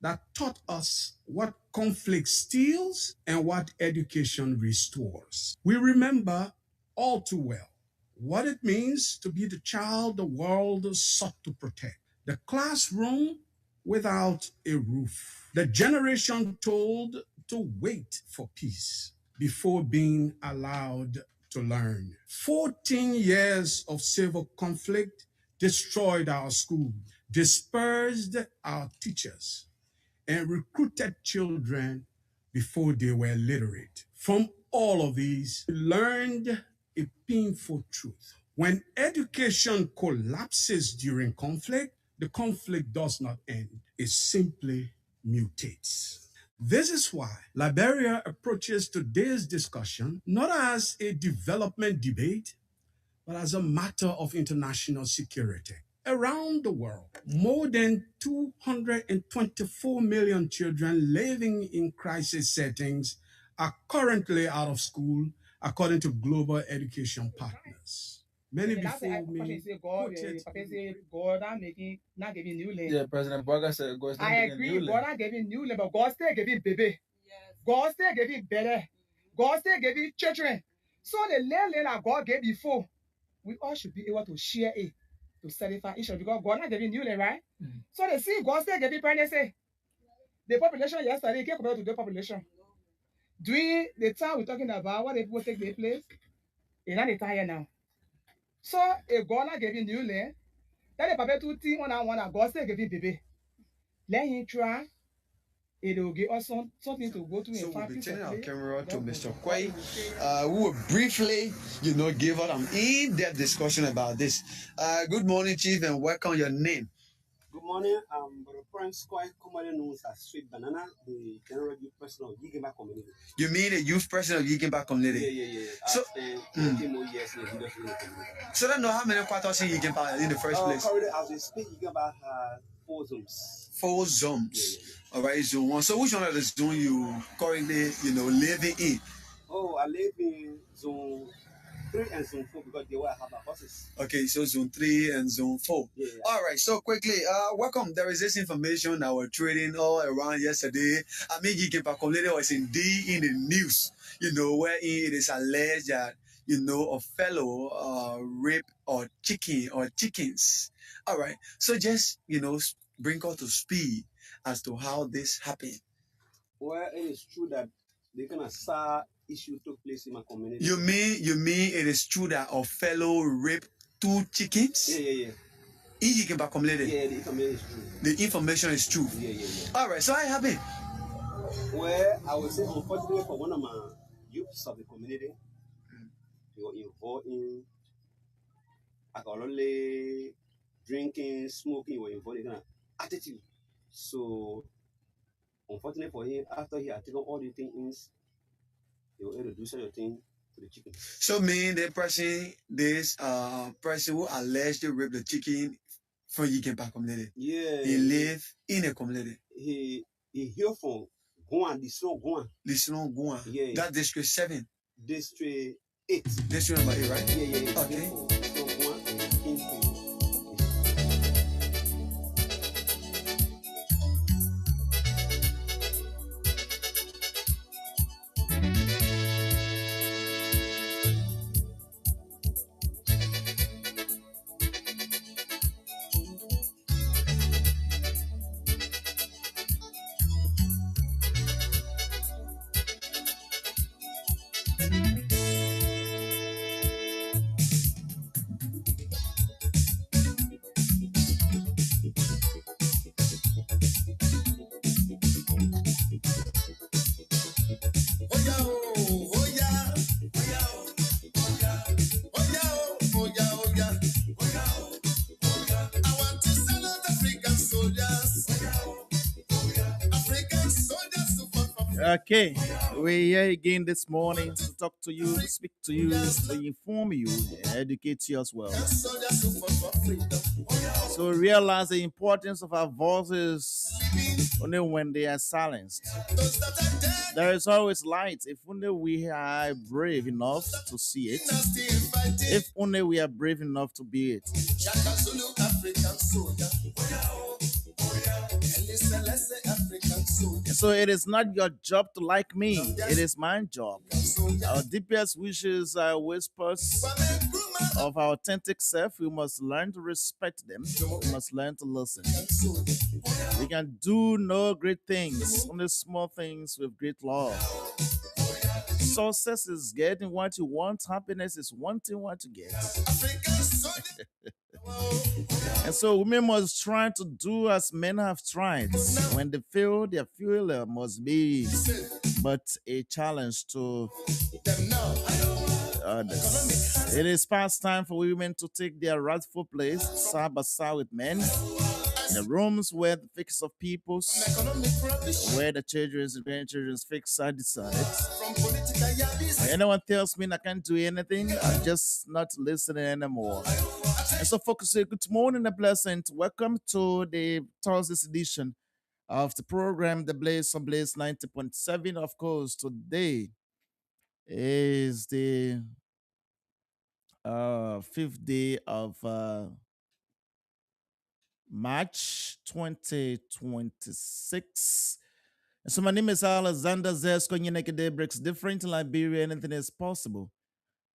that taught us what conflict steals and what education restores. We remember all too well what it means to be the child the world sought to protect. The classroom without a roof. The generation told to wait for peace before being allowed to learn. 14 years of civil conflict destroyed our schools, dispersed our teachers, and recruited children before they were literate. From all of these, we learned a painful truth. When education collapses during conflict, the conflict does not end, it simply mutates. This is why Liberia approaches today's discussion not as a development debate, but as a matter of international security. Around the world, more than 224 million children living in crisis settings are currently out of school, according to global education partners. Many before me quoted. God not giving new land. Yeah, President Boga said God is not I giving agree. new God land. not giving new land, but God still giving baby. God still giving better. God still giving children. So the land that God gave before, we all should be able to share it to satisfy each other because God not giving new land, right? So they see God still giving pregnancy. The population yesterday can't compare to the population. During the time we're talking about what the people take their place, it's not the time here now. So if God not giving new land, then the papa two things one and God still giving baby. Let him try. It will give us something to go to. So we'll be turning our camera to Mr. Kwai, who will briefly, give us an in-depth discussion about this. Good morning, Chief, and welcome. Your name? Good morning. Brother Prince Kwai, commonly known as Sweet Banana, the general youth president of Yigimba community. You mean the youth president of Yigimba community? Yeah. So, I spent 20 more years in the leadership in the community. So I don't know how many quarters in Yigimba in the first place. Currently, as we speak, Yigimba has 4 zones. 4 zones. Yeah. All right, zone 1. So which one of the zone you currently, living in? Oh, I live in zone 3 and zone 4 because they were have our horses. Okay, so zone 3 and zone 4. Yeah. All right, so quickly, welcome. There is this information that we're trading all around yesterday. I mean, Yigimba community was indeed in the news, wherein it is alleged that, a fellow raped or chickens. All right, so just, bring us to speed as to how this happened. Well, it is true that the kind of sad issue took place in my community. You mean it is true that a fellow raped 2 chickens? Yeah. In Yigimba community? Yeah, the information is true. The information is true? Yeah. All right, so how it happened? Well, I would say unfortunately for one of my youths of the community, they were involved in alcohol, drinking, smoking, were involved in kind of attitude. So, unfortunately for him, after he had taken all the things, they were able to do such a thing to the chicken. So, mean the person, this person who allegedly raped the chicken from Yigimba community? Yeah. He lived in a community? He here from Guan, the slow Guan. The slow Guan? Yeah. That's District 7? District 8. District number 8, right? Yeah. Okay. Slow Guan and Kingston. Okay, we're here again this morning to talk to you, to speak to you, to inform you, and educate you as well. So realize the importance of our voices only when they are silenced. There is always light if only we are brave enough to see it. If only we are brave enough to be it. So it is not your job to like me. It is my job. Our deepest wishes are whispers of our authentic self. We must learn to respect them. We must learn to listen. We can do no great things, only small things with great love. Success is getting what you want. Happiness is wanting what you get. And so women must try to do as men have tried. When they fail, their failure must be but a challenge to others. It is past time for women to take their rightful place side by side with men in the rooms where the fix of peoples, where the children's and grandchildren's fix are decided. When anyone tells me I can't do anything, I'm just not listening anymore. And so, folks, say good morning, a blessing. Welcome to the Thursday edition of the program, The Blaze on Blaze 90.7. Of course, today is the fifth day of March 2026. And so my name is Alexander Zesko. Day breaks different in Liberia. Anything is possible.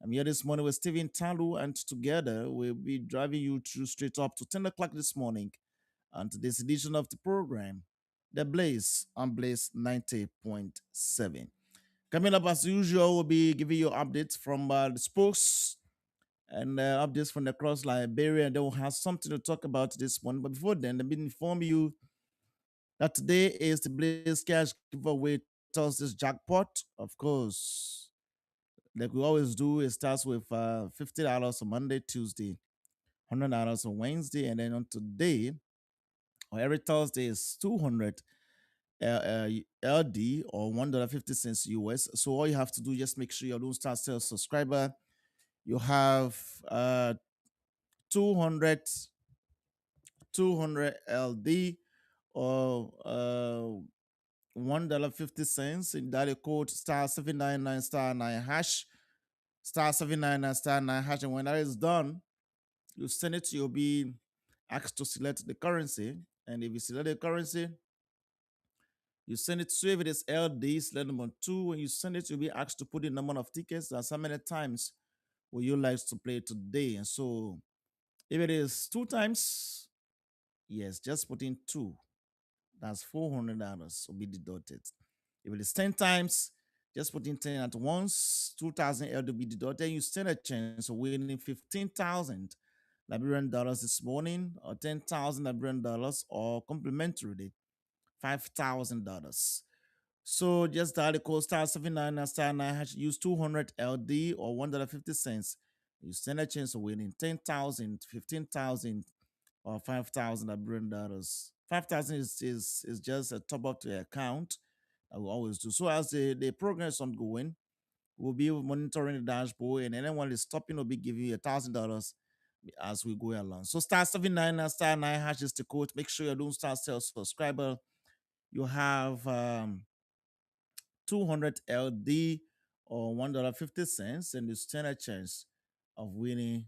I'm here this morning with Stephen Talu, and together we'll be driving you through straight up to 10 o'clock this morning on today's edition of the program, The Blaze on Blaze 90.7. Coming up as usual, we'll be giving you updates from the sports and updates from across Liberia, and then we'll have something to talk about this morning. But before then, let me inform you that today is the Blaze Cash giveaway Thursday's jackpot. Of course, like we always do, it starts with $50 on Monday, Tuesday, $100 on Wednesday, and then on today, or every Thursday, is 200 LD or $1.50 US. So all you have to do, just make sure you're Lone Star Sales subscriber. You have 200 LD or $1.50 in that code star 799 star 9 hash star 799 star 9 hash, and when that is done, you send it, you'll be asked to select the currency, and if you select the currency, you send it. So if it is LD, select number 2. When you send it, you'll be asked to put in the number of tickets. That's how many times would you like to play today. And so if it is 2 times, yes, just put in 2. That's $400 will be deducted. If it is 10 times, just put in 10 at once, 2,000 L will be deducted. You stand a chance of winning 15,000 Liberian dollars this morning, or 10,000 Liberian dollars, or complimentary $5,000. So just dial the code star 799 star 9 hash, use 200 LD or $1.50. You stand a chance of winning 10,000, 15,000, or 5,000 Liberian dollars. 5,000 is just a top up to your account. I will always do. So as the program is ongoing, we'll be monitoring the dashboard, and anyone is stopping will be giving you $1,000 as we go along. So star 799 star 9 hash is the code. Make sure you're doing star sales subscriber. You have 200 LD or $1.50, and you stand a chance of winning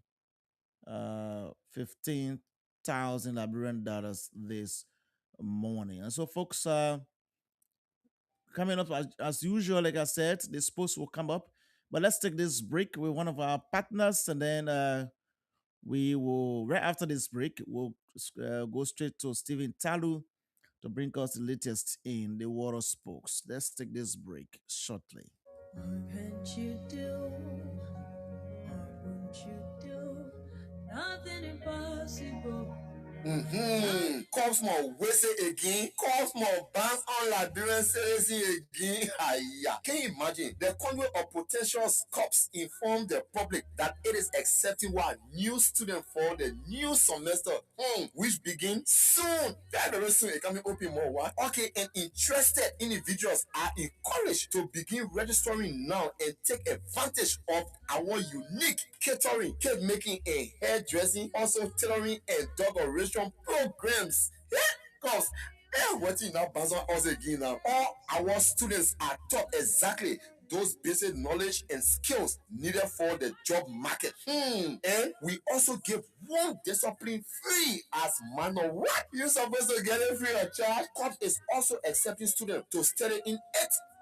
15,000 Liberian dollars this morning. And so, folks, coming up as usual, like I said, this post will come up. But let's take this break with one of our partners, and then we will, right after this break, we'll go straight to Stephen Talu to bring us the latest in the world of sports. Let's take this break shortly. What can't you do? What won't you do? Nothing impossible. Cosmo Wese again. Cosmo bounce on Liberian Series again. Hiya. Can you imagine? The Conway of Potential Corps informed the public that it is accepting one new student for the new semester, which begins soon. Very soon, it can be open more. What? Okay, and interested individuals are encouraged to begin registering now and take advantage of our unique catering, cake making, and hairdressing, also tailoring and dog oration programs. Because what you now bounce on us again now. All our students are taught exactly those basic knowledge and skills needed for the job market. And we also give one discipline free as minor. What? You're supposed to get it free of charge? COPS is also accepting students to study in 8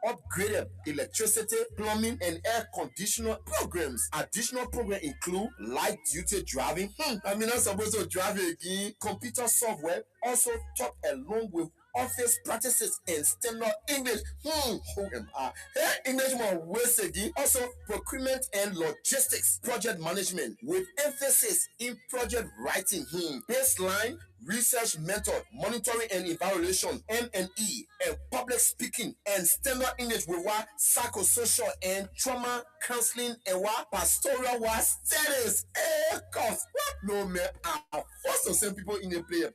upgraded electricity, plumbing, and air conditioner programs. Additional programs include light duty driving. I'm not supposed to drive again. Computer software also taught along with office practices and standard English. Who am I? Hey, English more waste again. Also, procurement and logistics, project management with emphasis in project writing. Baseline research method, monitoring and evaluation, M&E, and public speaking, and standard English with what psychosocial and trauma counseling and what pastoral what studies. Cops. What? No man, I forced to send people in the player.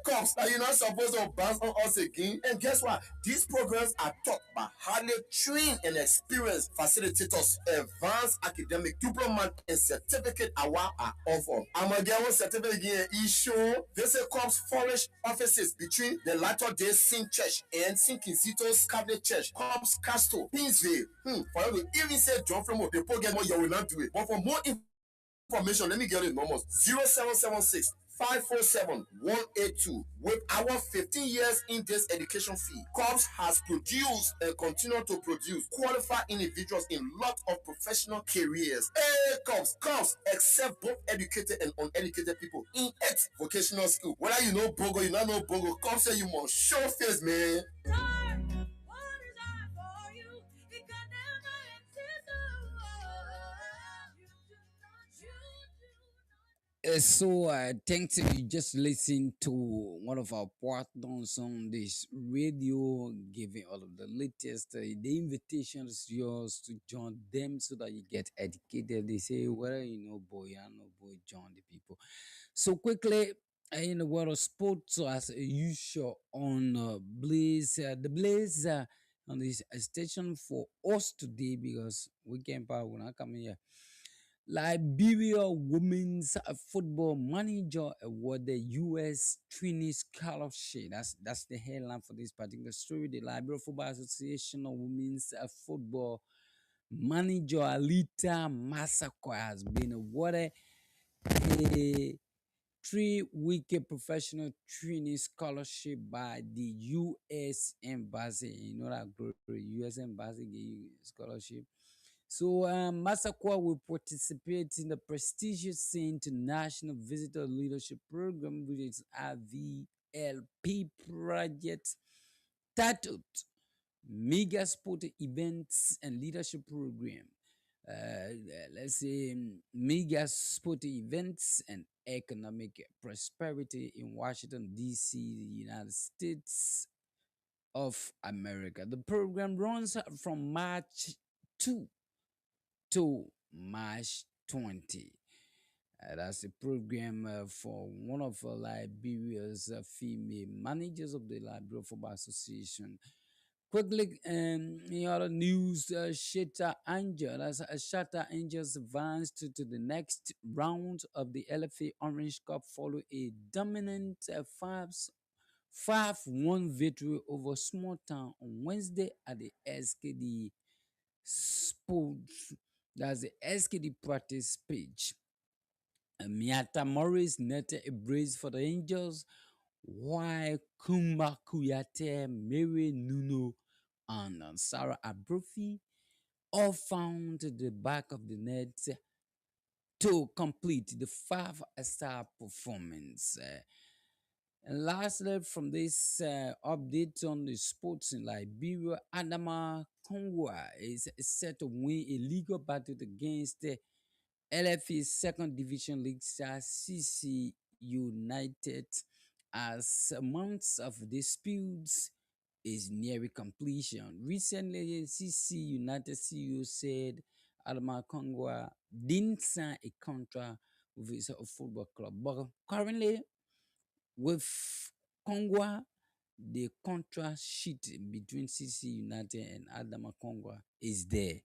Cops. Now you're not supposed to bounce on us again. And guess what? These programs are taught by highly trained and experienced facilitators. Advanced academic diploma and certificate award are offered. I'm gonna get one certificate again. Issue. This comes flourish offices between the Latter Day Saint Church and St. Kizito's Catholic Church. Comes Castle, Pinsville. For you to even say John Fremo, the program you will not do it. But for more information, let me get it numbers 0776 547 182. With our 15 years in this education field, COPS has produced and continue to produce qualified individuals in lot of professional careers. COPS accept both educated and uneducated people in 8 vocational school. Whether you know Bogo, you not know Bogo, COPS say you must show face, man. Thanks. You just listen to one of our partners on this radio, giving all of the latest. The invitation is yours to join them so that you get educated. They say, well, you know, boy, I know, boy, join the people. So quickly, in the world of sports, so as usual on Blaze, the Blaze on this station for us today because weekend power will not come here. Liberia Women's Football Manager Award the U.S. Trini Scholarship. That's the headline for this particular story. The Liberia Football Association of Women's Football Manager Alita Masakwa has been awarded a 3-week professional training scholarship by the U.S. Embassy. You know that group, U.S. Embassy gave you scholarship. So Masakwa will participate in the prestigious International Visitor Leadership Program, which is IVLP project titled Mega Sport Events and Leadership Program. Let's say Mega Sport Events and Economic Prosperity in Washington, D.C., United States of America. The program runs from March 2 to March 20. That's a program for one of Liberia's female managers of the Liberia Football Association. Quickly, in other news, Shatta Angels advanced to the next round of the LFA Orange Cup following a dominant 5-1 victory over Small Town on Wednesday at the SKD Sports. That's the SKD practice page. Miata Morris netted a brace for the Angels, while Kumba Kuyate, Mary Nuno, and Sarah Abrofi all found the back of the net to complete the 5-star performance. And lastly, from this update on the sports in Liberia, Adama Kongwa is set to win a legal battle against the LFA's second division league side CC United as months of disputes is nearing completion. Recently, CC United CEO said Adama Kongwa didn't sign a contract with his football club, but currently with Kongwa, the contract sheet between CC United and Adama Kongwa is there.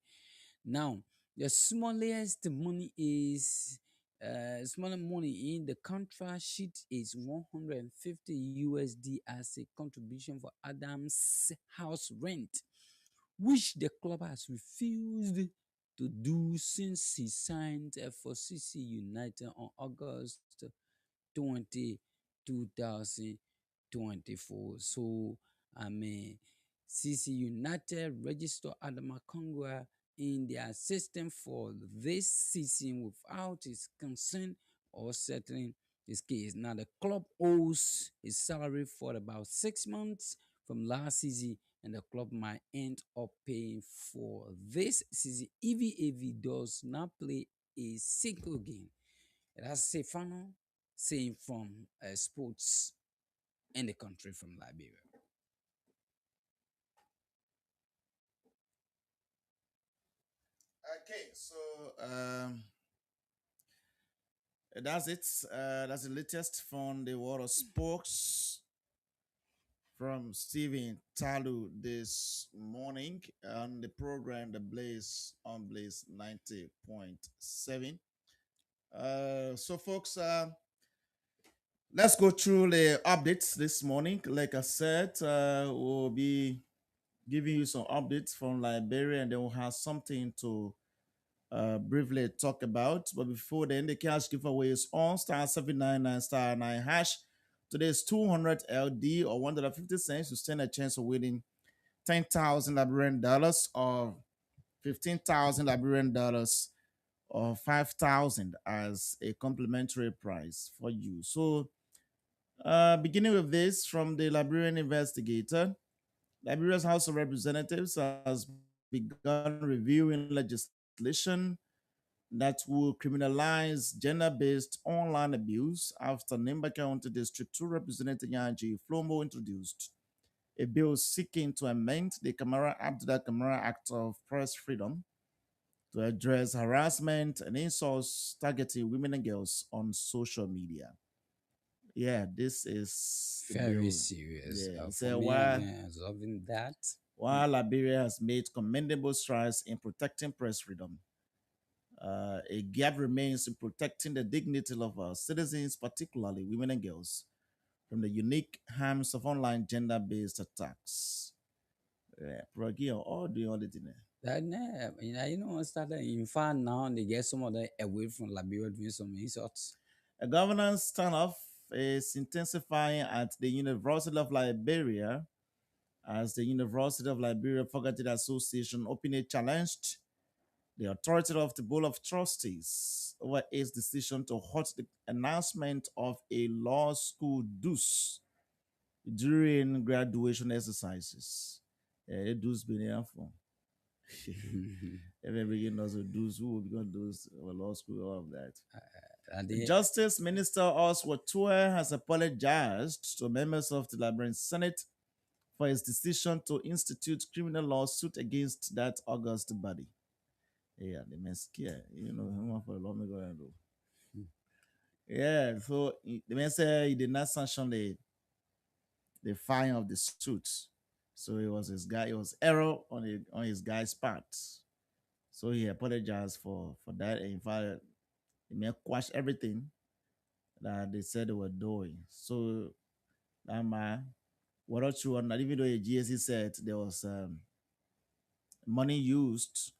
Now, the smallest money is smaller money in the contract sheet is 150 USD as a contribution for Adam's house rent, which the club has refused to do since he signed for CC United on August 20, 2024. So, I mean, CC United registered Adama Kongwa in their system for this season without his consent or settling his case. Now, the club owes his salary for about 6 months from last season, and the club might end up paying for this season if he does not play a single game. That's Stefano saying from sports in the country from Liberia. Okay, so that's it. That's the latest from the world of sports from Stephen Talu this morning on the program The Blaze on Blaze 90.7. So folks, let's go through the updates this morning. Like I said, we'll be giving you some updates from Liberia, and then we'll have something to briefly talk about. But before then, the cash giveaway is on *799 *9 hash. Today's 200 LD or $1.50 to stand a chance of winning 10,000 Liberian dollars or 15,000 Liberian dollars or 5,000 as a complimentary prize for you. So, beginning with this from the Liberian investigator, Liberia's House of Representatives has begun reviewing legislation that will criminalize gender-based online abuse after Nimba County District 2 Representative Nyaji Flomo introduced a bill seeking to amend the Kamara Abdullah Kamara Act of Press Freedom to address harassment and insults targeting women and girls on social media. Yeah, this is the Very bill. serious. Yeah, For so me, I've been observing that. while Liberia has made commendable strides in protecting press freedom, a gap remains in protecting the dignity of our citizens, particularly women and girls, from the unique harms of online gender-based attacks. Yeah, all the only thing. That started. In fact, now they get some of them away from Liberia doing some insults. A governance standoff is intensifying at the University of Liberia as the University of Liberia Faculty Association openly challenged the authority of the Board of Trustees over its decision to halt the announcement of a law school dues during graduation exercises. The dues been here for. Every beginners of dues who will become those law school, all of that. Justice Minister Oswald Tuer has apologized to members of the Liberian Senate for his decision to institute criminal lawsuit against that august body. Yeah, they may scare, for a long ago. Yeah, so the man said he did not sanction the filing of the suit. So it was error on his guy's part. So he apologized for that. And in fact, he may quash everything that they said they were doing. So what else you want? Not even though the GSC said there was money used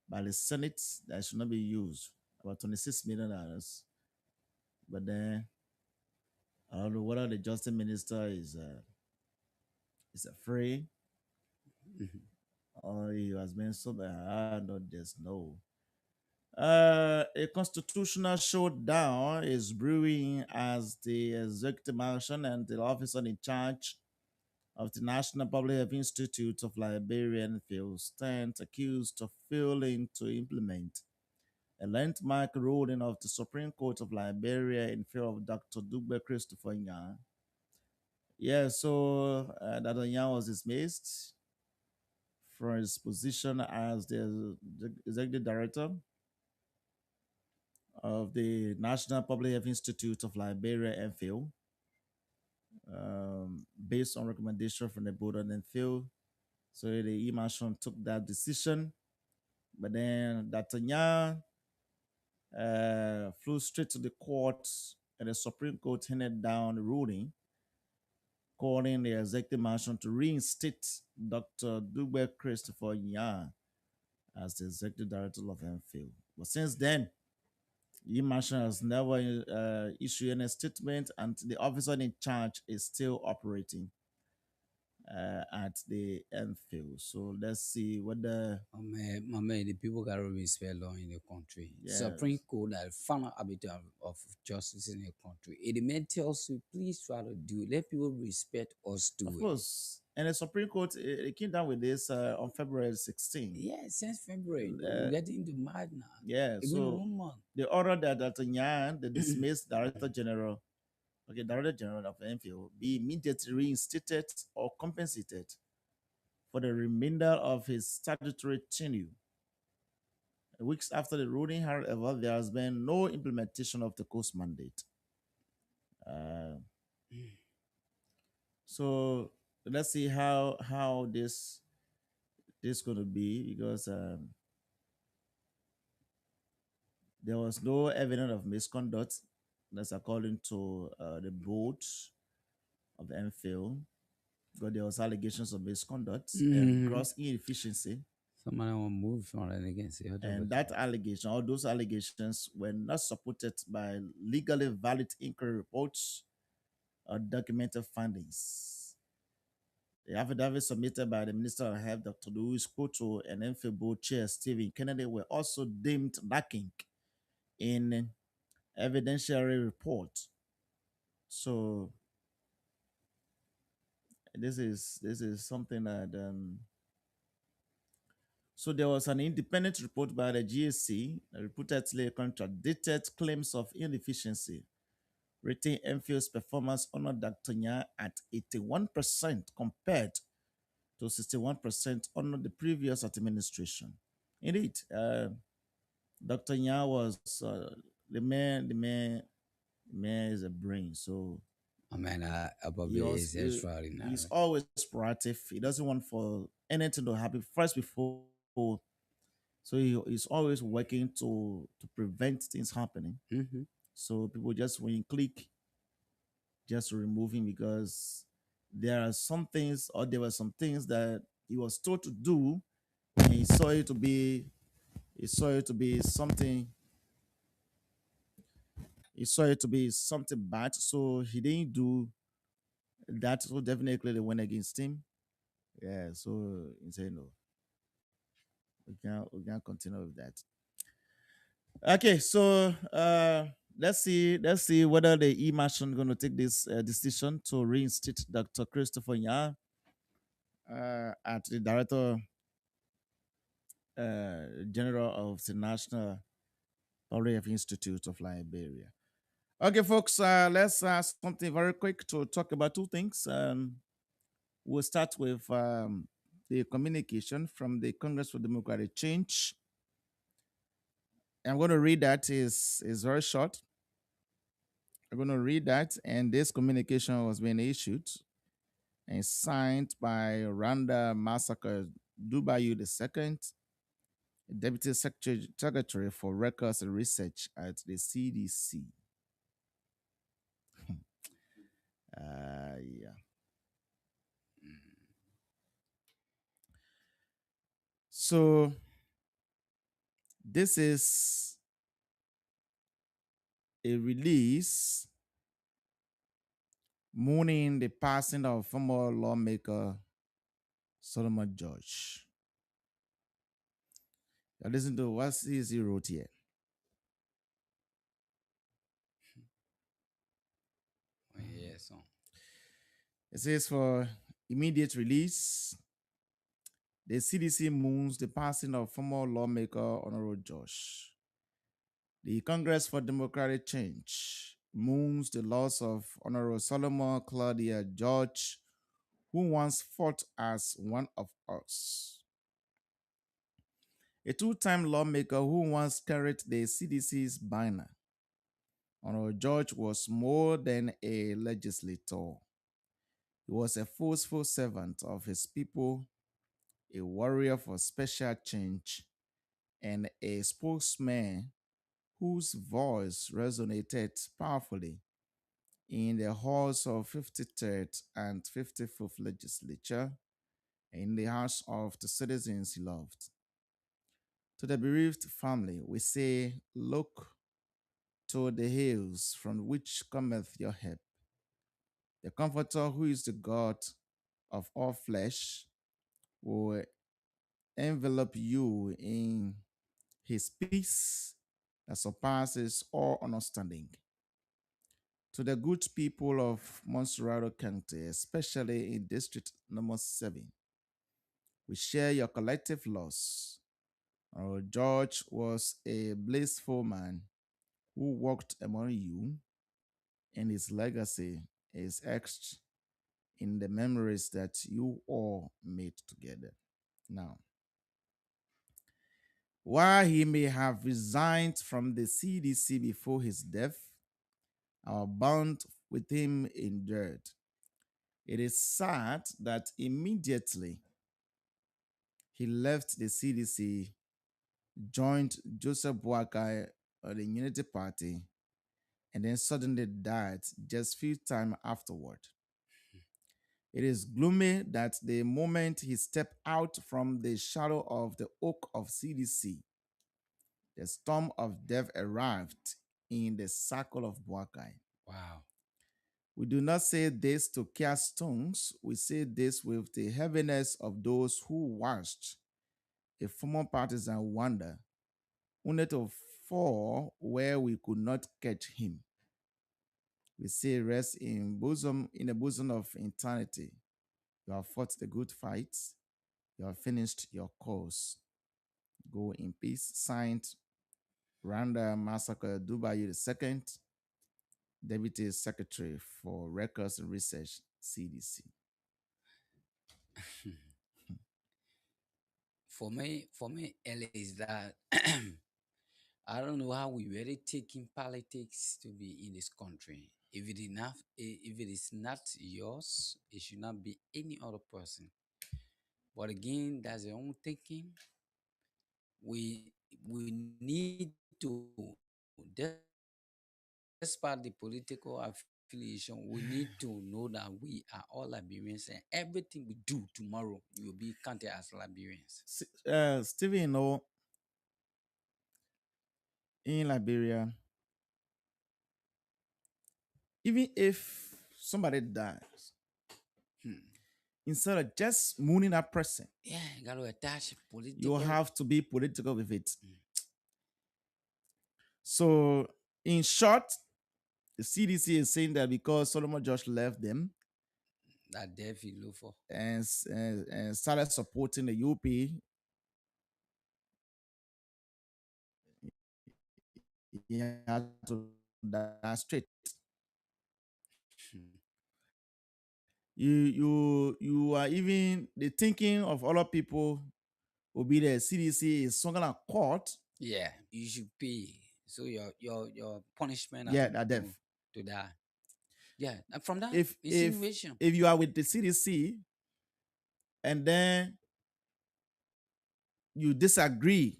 by the Senate that should not be used, about $26 million. But then I don't know whether the Justice Minister is afraid or he has been so bad. I don't just know. A constitutional showdown is brewing as the executive mansion and the officer in charge of the National Public Health Institute of Liberia stand accused of failing to implement a landmark ruling of the Supreme Court of Liberia in favor of Dr. Dugbe Christopher Nyang. Yeah, so Dr. Nyang was dismissed from his position as the executive director of the National Public Health Institute of Liberia, NPHIL, based on recommendation from the board on NPHIL. So the Imashon took that decision, but then Dr. Nyang flew straight to the court, and the Supreme Court handed down the ruling calling the executive mansion to reinstate Dr. Dugbe Christopher Yan as the executive director of MPhil. But since then, the mansion has never issued any statement, and the officer in charge is still operating at the MPhil. So let's see whether My man, the people got to respect law in the country. yes, Supreme Court, the final arbiter of justice in the country. It meant tells you, please try to do it. Let people respect us do of it. course. And the Supreme Court it came down with this on February 16. Yeah, since February. Uh, We're getting into March now. Yeah, Even so 1 month. the order that Dr. Nyan, the dismissed Director General of MPhil, be immediately reinstated or compensated for the remainder of his statutory tenure. Weeks after the ruling, however, there has been no implementation of the court's mandate. So let's see how this going to be, because there was no evidence of misconduct. That's according to the board of the MPhil. Because there was allegations of misconduct and gross inefficiency. Somebody will move from it again. And that allegation, all those allegations were not supported by legally valid inquiry reports or documented findings. The affidavit submitted by the Minister of Health, Dr. Louis Koto, and MPhil board chair Stephen Kennedy were also deemed lacking in evidentiary report. So this is something that so there was an independent report by the GSC that reportedly contradicted claims of inefficiency, rating MPhil's performance under Dr. Nya at 81% compared to 61% under the previous administration. Indeed, Dr. Nya was the man is a brain, so I mean, is extraordinary. He's always proactive. He doesn't want for anything to happen first before. So he's always working to prevent things happening. So people just, when you click, just remove him, because there are some things, or there were some things that he was told to do, and he saw it to be something. He saw it to be something bad, so he didn't do that. So definitely they went against him. Yeah, so he said no. We can't continue with that. Okay, so let's see whether the E-Marshal going to take this decision to reinstate Dr. Christopher Nya at the Director General of the National Public Health Institute of Liberia. Okay, folks, let's something very quick to talk about two things. We'll start with the communication from the Congress for Democratic Change. I'm going to read that. Is very short. I'm going to read that, and this communication was being issued and signed by Randa Massacre Dubayu II, Deputy Secretary for Records and Research at the CDC. Yeah. So this is a release mourning the passing of former lawmaker Solomon George. Now listen to what he wrote here. Yes. It says, for immediate release, the CDC mourns the passing of former lawmaker Honorable Josh. The Congress for Democratic Change mourns the loss of Honorable Solomon Claudia George, who once fought as one of us. A two-time lawmaker who once carried the CDC's banner. Honorable George was more than a legislator. He was a forceful servant of his people, a warrior for special change, and a spokesman whose voice resonated powerfully in the halls of 53rd and 54th legislature, in the house of the citizens he loved. To the bereaved family, we say, look to the hills from which cometh your help. The Comforter, who is the God of all flesh, will envelop you in his peace that surpasses all understanding. To the good people of Monserrato County, especially in District number 7, we share your collective loss. Our George was a blissful man who walked among you, and his legacy is etched in the memories that you all made together. Now, while he may have resigned from the CDC before his death, our bond with him endured. It is sad that immediately he left the CDC, joined Joseph Boakai of the Unity Party, and then suddenly died just few time afterward. It is gloomy that the moment he stepped out from the shadow of the oak of CDC, the storm of death arrived in the circle of Boakai. Wow. We do not say this to cast stones. We say this with the heaviness of those who watched a former partisan wander, only to fall where we could not catch him. We say, rest in the bosom of eternity. You have fought the good fight. You have finished your course. Go in peace. Signed, Randa Massacre Dubayu II, Deputy Secretary for Records and Research, CDC. For me, Ellie, is that I don't know how we really taking politics to be in this country. If it is not yours, it should not be any other person. But again, that's their own thinking. We we need to, despite the political affiliation, we need to know that we are all Liberians, and everything we do tomorrow will be counted as Liberians. Stephen, you know, in Liberia, even if somebody dies, Hmm. instead of just mooning that person, Yeah, you got to attach you political. have to be political with it. Mm. So, in short, the CDC is saying that because Solomon Josh left them That death you look for. and started supporting the UP, he had to die straight. Hmm. You are even the thinking of other people will be the CDC is some kind of court. Yeah, you should pay. So your punishment Yeah, has that to, death. to die. Yeah, and from that If insinuation. if you are with the CDC and then you disagree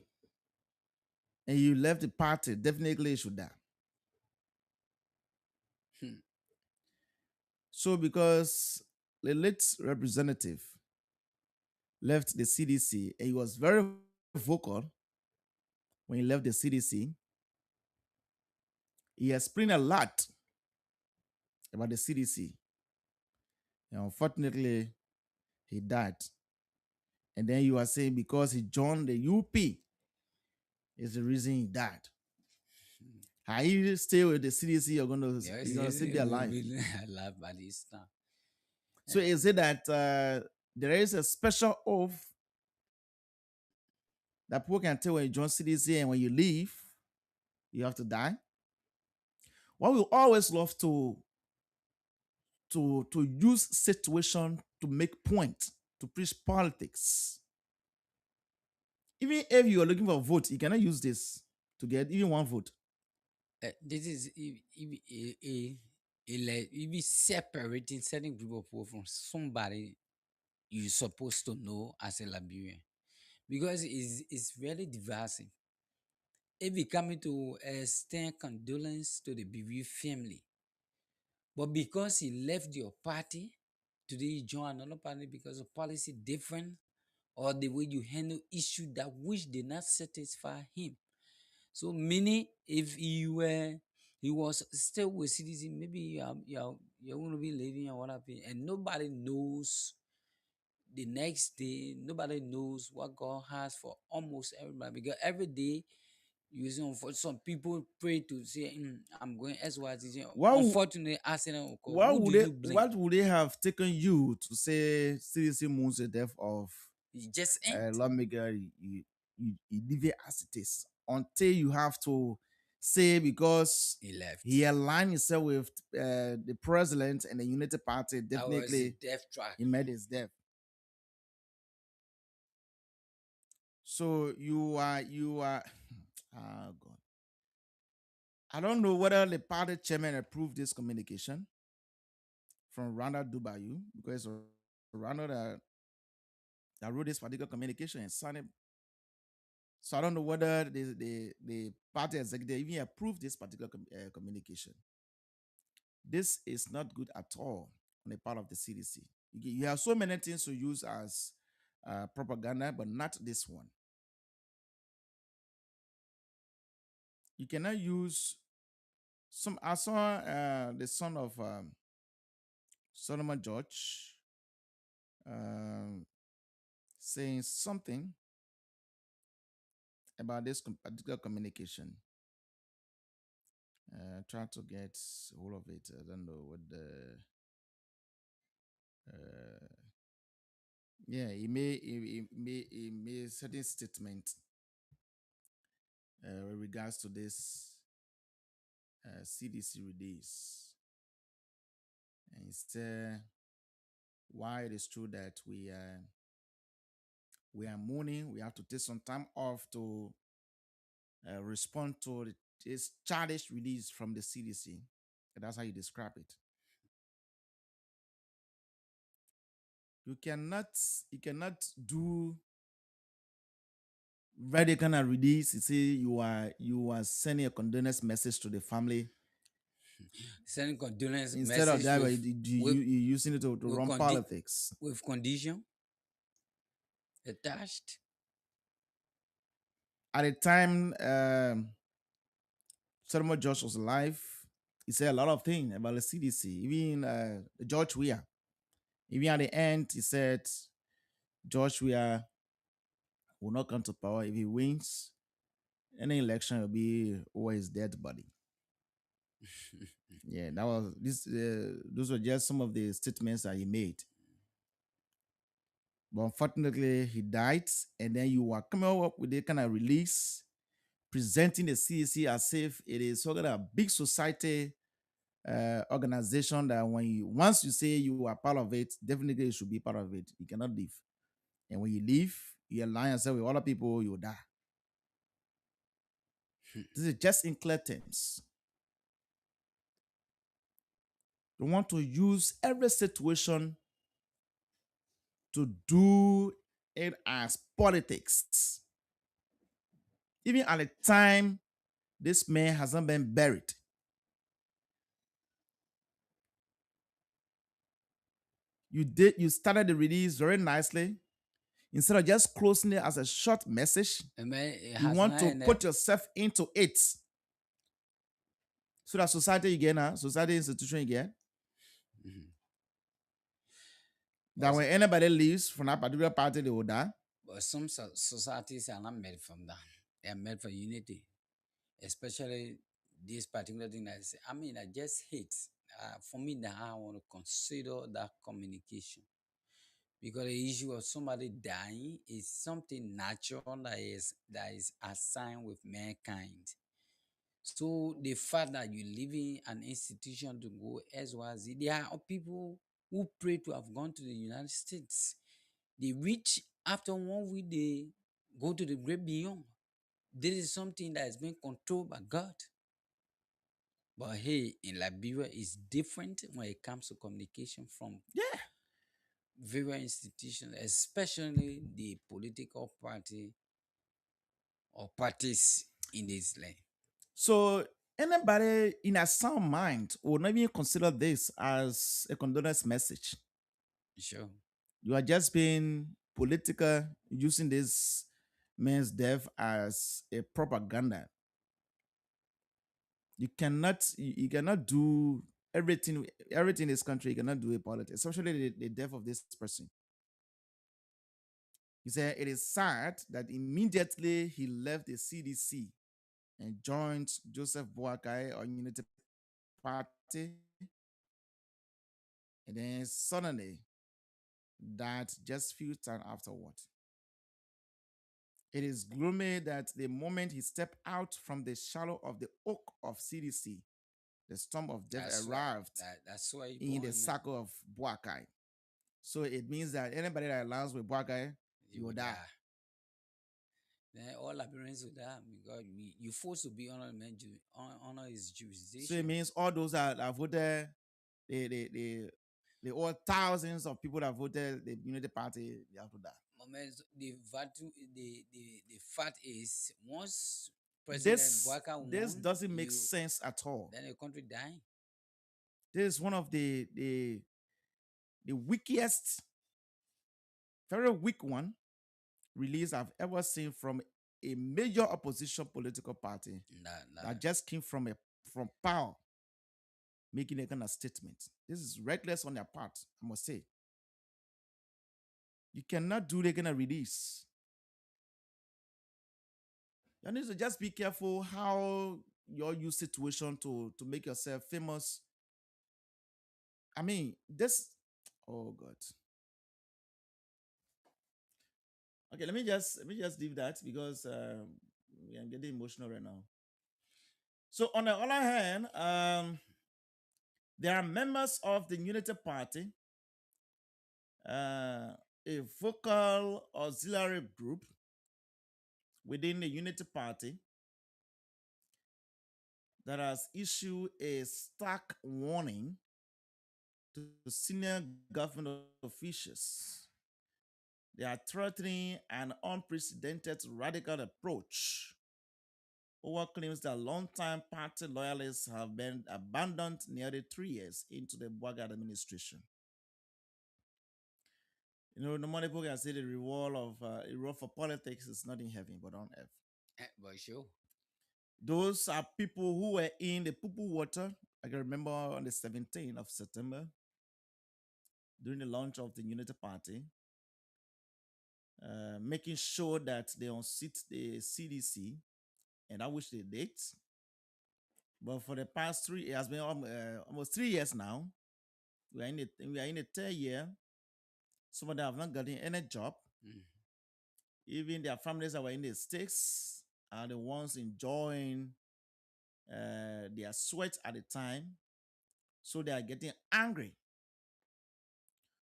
and you left the party, definitely you should die. Hmm. So because the late representative left the CDC and he was very vocal when he left the CDC, he explained a lot about the CDC. And unfortunately, he died. And then you are saying because he joined the UP is the reason he died. How you stay with the CDC, you're gonna still be alive. Alive by this time. So is it that there is a special oath that people can tell when you join CDC and when you leave, you have to die? Well, we always love to use situation to make point, to preach politics. Even if you are looking for a vote, you cannot use this to get even one vote. This is if separating certain group of people from somebody you're supposed to know as a Liberian, because it's very divisive. If we coming to extend condolence to the bereaved family, But because he left your party, today you join another party because of policy different or the way you handle issue that which did not satisfy him. So meaning if he was still with citizen, maybe you're gonna be living or what happened, and nobody knows the next day, nobody knows what God has for almost everybody. Because every day you see, for some people pray to say, I'm going SYZ. What Unfortunately, accident occur. what Who do would they you blame? what would they have taken you to say CDC moons the death of It just ain't. lawmaker you leave it as it is until you have to say because He left. he aligned himself with the president and the United Party, That was the definitely death track. he made his death. So you are oh God. I don't know whether the party chairman approved this communication from Randa Dubayu because Randa that wrote this particular communication and signed it. So I don't know whether the party executive even approved this particular communication. This is not good at all on the part of the CDC. You have so many things to use as propaganda, but not this one. You cannot use some. I saw the son of Solomon George saying something about this particular communication. Try to get all of it. I don't know what the. Yeah, he made certain statement with regards to this CDC release, and he said why it is true that we are mourning. We have to take some time off to respond to this childish release from the CDC. That's how you describe it. You cannot do very kind of release. You see, you are sending a condolence message to the family. Sending condolence Instead of message that, with, you're using it to run politics. with condition attached. At the time Solomon George was alive, he said a lot of things about the CDC, even George Weah. Even at the end, he said George Weah will not come to power. If he wins any election, will be over his dead body. Yeah, that was this. Those were just some of the statements that he made. But unfortunately, he died, and then you are coming up with a kind of release presenting the CDC as if it is sort of a big society organization that once you say you are part of it, definitely you should be part of it. You cannot leave. And when you leave, you align yourself with other people, you die. This is just in clear terms. You want to use every situation to do it as politics. Even at the time this man hasn't been buried. You started the release very nicely. Instead of just closing it as a short message, you want to put yourself into it. So that society institution you get. That when anybody leaves from that particular party, they will die. But some societies are not made from that. They are made for unity. Especially this particular thing that I say. I mean, I just hate. For me, that I want to consider that communication. Because the issue of somebody dying is something natural that is assigned with mankind. So the fact that you live in an institution to go SYZ, there are people who pray to have gone to the United States. They reach after 1 week, they go to the great beyond. This is something that is being controlled by God. But hey, in Liberia, it's different when it comes to communication from various institutions, especially the political party or parties in this land. So Anybody in a sound mind will not even consider this as a condolence message. Sure. You are just being political, using this man's death as a propaganda. You cannot do everything in this country. You cannot do a politics, especially the death of this person. He said it is sad that immediately he left the CDC and joined Joseph Boakai on Unity Party, and then suddenly that just few time afterward. It is gloomy that the moment he stepped out from the shadow of the oak of CDC, the storm of death arrived That's why in the circle of Boakai. So it means that anybody that aligns with Boakai, you will die. Then all appearance with that because you forced to be honor the man honor his jurisdiction. So it means all those that voted, the all thousands of people that voted the Unity Party, they have to die. The fact is once President Boakai won, this doesn't make sense at all. Then the country dying. This is one of the weakest, very weak one release I've ever seen from a major opposition political party that just came from power, making a kind of statement. This is reckless on their part, I must say. You cannot do the kind of release. You need to just be careful how you use situation to make yourself famous. I mean, this, oh God. Okay, let me just leave that because I'm getting emotional right now. So on the other hand, there are members of the Unity Party, a vocal auxiliary group within the Unity Party that has issued a stark warning to senior government officials. They are threatening an unprecedented radical approach over claims that longtime party loyalists have been abandoned nearly 3 years into the Boakai administration. You know, normally people can say the reward for politics is not in heaven but on earth. But sure. Those are people who were in the poo-poo water. I can remember on the 17th of September, during the launch of the Unity Party, making sure that they unseat the CDC, and I wish they did. But for the past it has been almost 3 years now. We are in the third year. Some of them have not gotten any job. Even their families that were in the States are the ones enjoying their sweat at the time. So they are getting angry.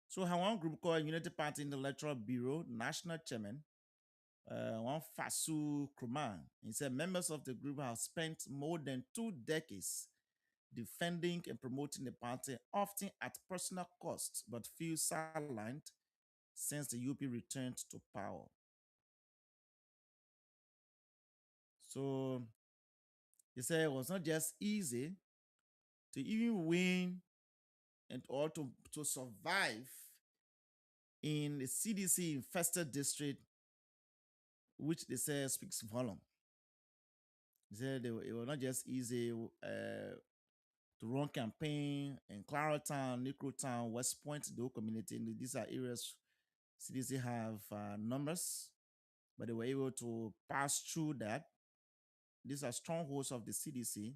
So one group called Unity Party Intellectual Bureau National Chairman, one Fasu Kruman, he said members of the group have spent more than 2 decades defending and promoting the party, often at personal cost, but feel sidelined since the UP returned to power. So he said it was not just easy to even win and or to survive in the CDC infested district, which they say speaks volume. He said it was not just easy to run campaign in Claratown, Nicrotown, West Point, the whole community. These are areas CDC have numbers, but they were able to pass through that. These are strongholds of the CDC.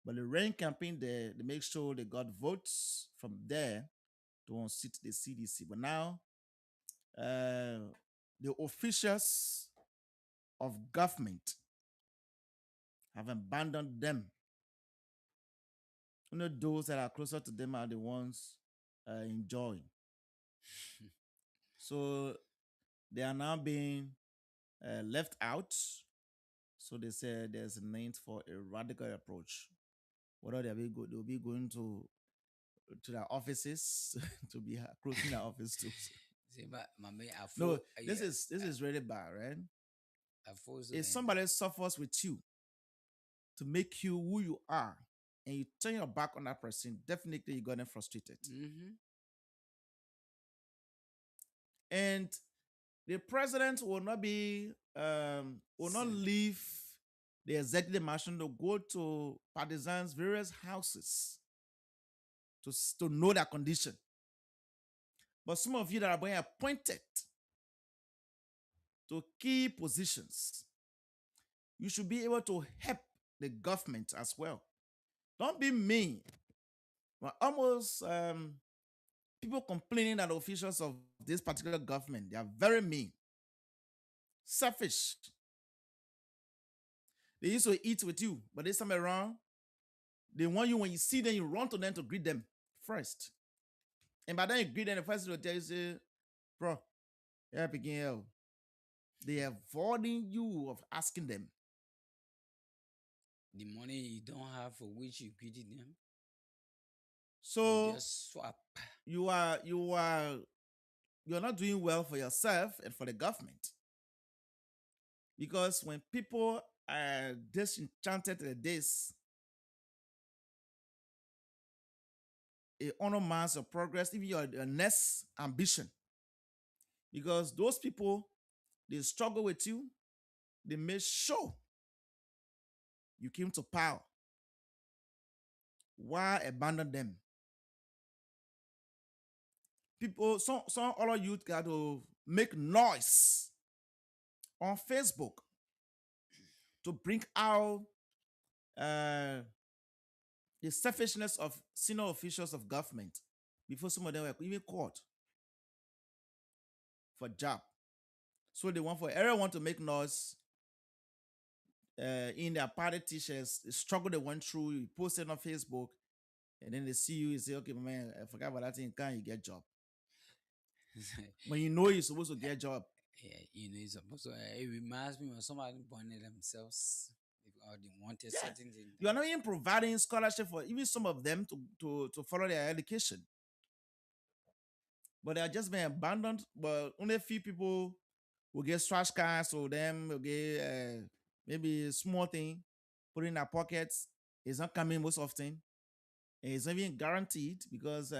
But the rain campaign, they make sure they got votes from there to unseat the CDC. But now, the officials of government have abandoned them. You know, those that are closer to them are the ones enjoying. So they are now being left out. So they say there's a need for a radical approach. Whether they'll be going to their offices to be closing their office too. No, this is really bad, right? If somebody suffers with you to make you who you are, and you turn your back on that person, definitely you're gonna frustrated. Mm-hmm. And the president will not leave the executive mansion to go to partisans' various houses to know their condition. But some of you that are being appointed to key positions, you should be able to help the government as well. Don't be mean. Well, almost people complaining that officials of this particular government, they are very mean, selfish. They used to eat with you, but this time around, they want you, when you see them, you run to them to greet them first. And by then you greet them, the first thing they'll tell you, say, bro, yeah, begin hell. They are avoiding you of asking them. The money you don't have for which you greeted them, you So just swap. you're not doing well for yourself and for the government. Because when people are disenchanted at this, it undermines your progress, even your next ambition. Because those people, they struggle with you, they make sure you came to power. Why abandon them? People, some other youth got to make noise on Facebook to bring out the selfishness of senior officials of government before some of them were even caught for job. So they want for everyone to make noise in their party t-shirts, the struggle they went through, you post it on Facebook, and then they see you and say, okay, man, I forgot about that thing, can't you get job? When you know you're supposed to get a job. Yeah, you're supposed to. It reminds me when somebody born themselves, or they wanted certain thing. You are not even providing scholarship for even some of them to follow their education. But they are just being abandoned. But only a few people will get trash cars, so them will get maybe a small thing, put in their pockets. It's not coming most often. And it's not even guaranteed because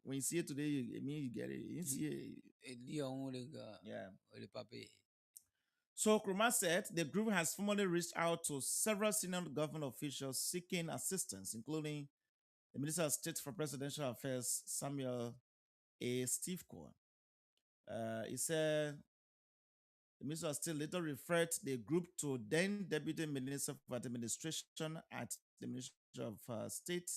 when you see it today, I mean, you get it. You see it. Yeah. So Krumah said the group has formally reached out to several senior government officials seeking assistance, including the Minister of State for Presidential Affairs, Samuel A. Steveko. He said the Minister of State later referred the group to then Deputy Minister for Administration at the Ministry of State,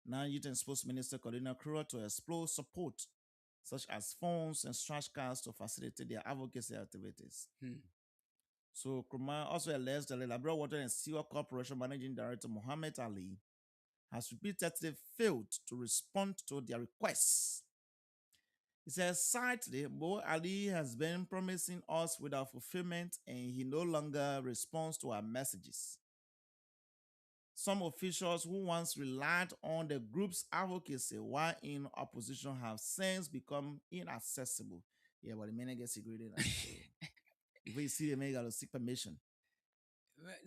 now Youth and Sports Minister Corina Krua, to explore support such as phones and trash cars to facilitate their advocacy activities. So Krumah also alleged that the Labrador Water and Sewer Corporation Managing Director Mohammed Ali has repeatedly failed to respond to their requests. He says, sadly, Mo Ali has been promising us without fulfillment and he no longer responds to our messages. Some officials who once relied on the group's advocacy while in opposition have since become inaccessible. Yeah, but the man gets agreed. If you see the man, you got to seek permission.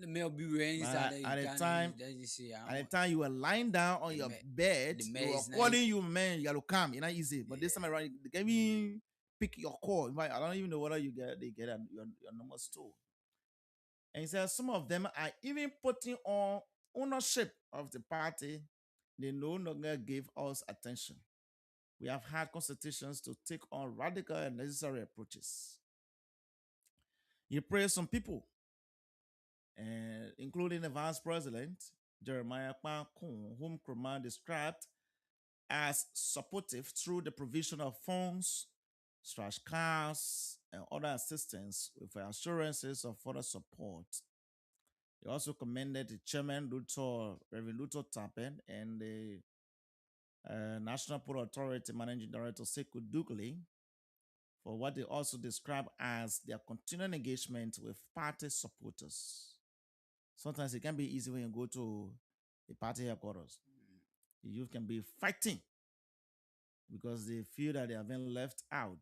The mail be raised at the time you were lying down on your bed, they were calling you, man, you got to come. It's not easy. But this time around, they can even pick your call. I don't even know whether they get your number stored. And he says some of them are even putting on ownership of the party. They no longer give us attention. We have had consultations to take on radical and necessary approaches. He praised some people, including the Vice President, Jeremiah Kpakun, whom Krumah described as supportive through the provision of funds, trash cars, and other assistance with assurances of further support. He also commended the chairman, Reverend Luther Tappen, and the National Port Authority Managing Director, Sekou Dougley, for what they also describe as their continuing engagement with party supporters. Sometimes it can be easy when you go to the party headquarters. The youth can be fighting because they feel that they have been left out.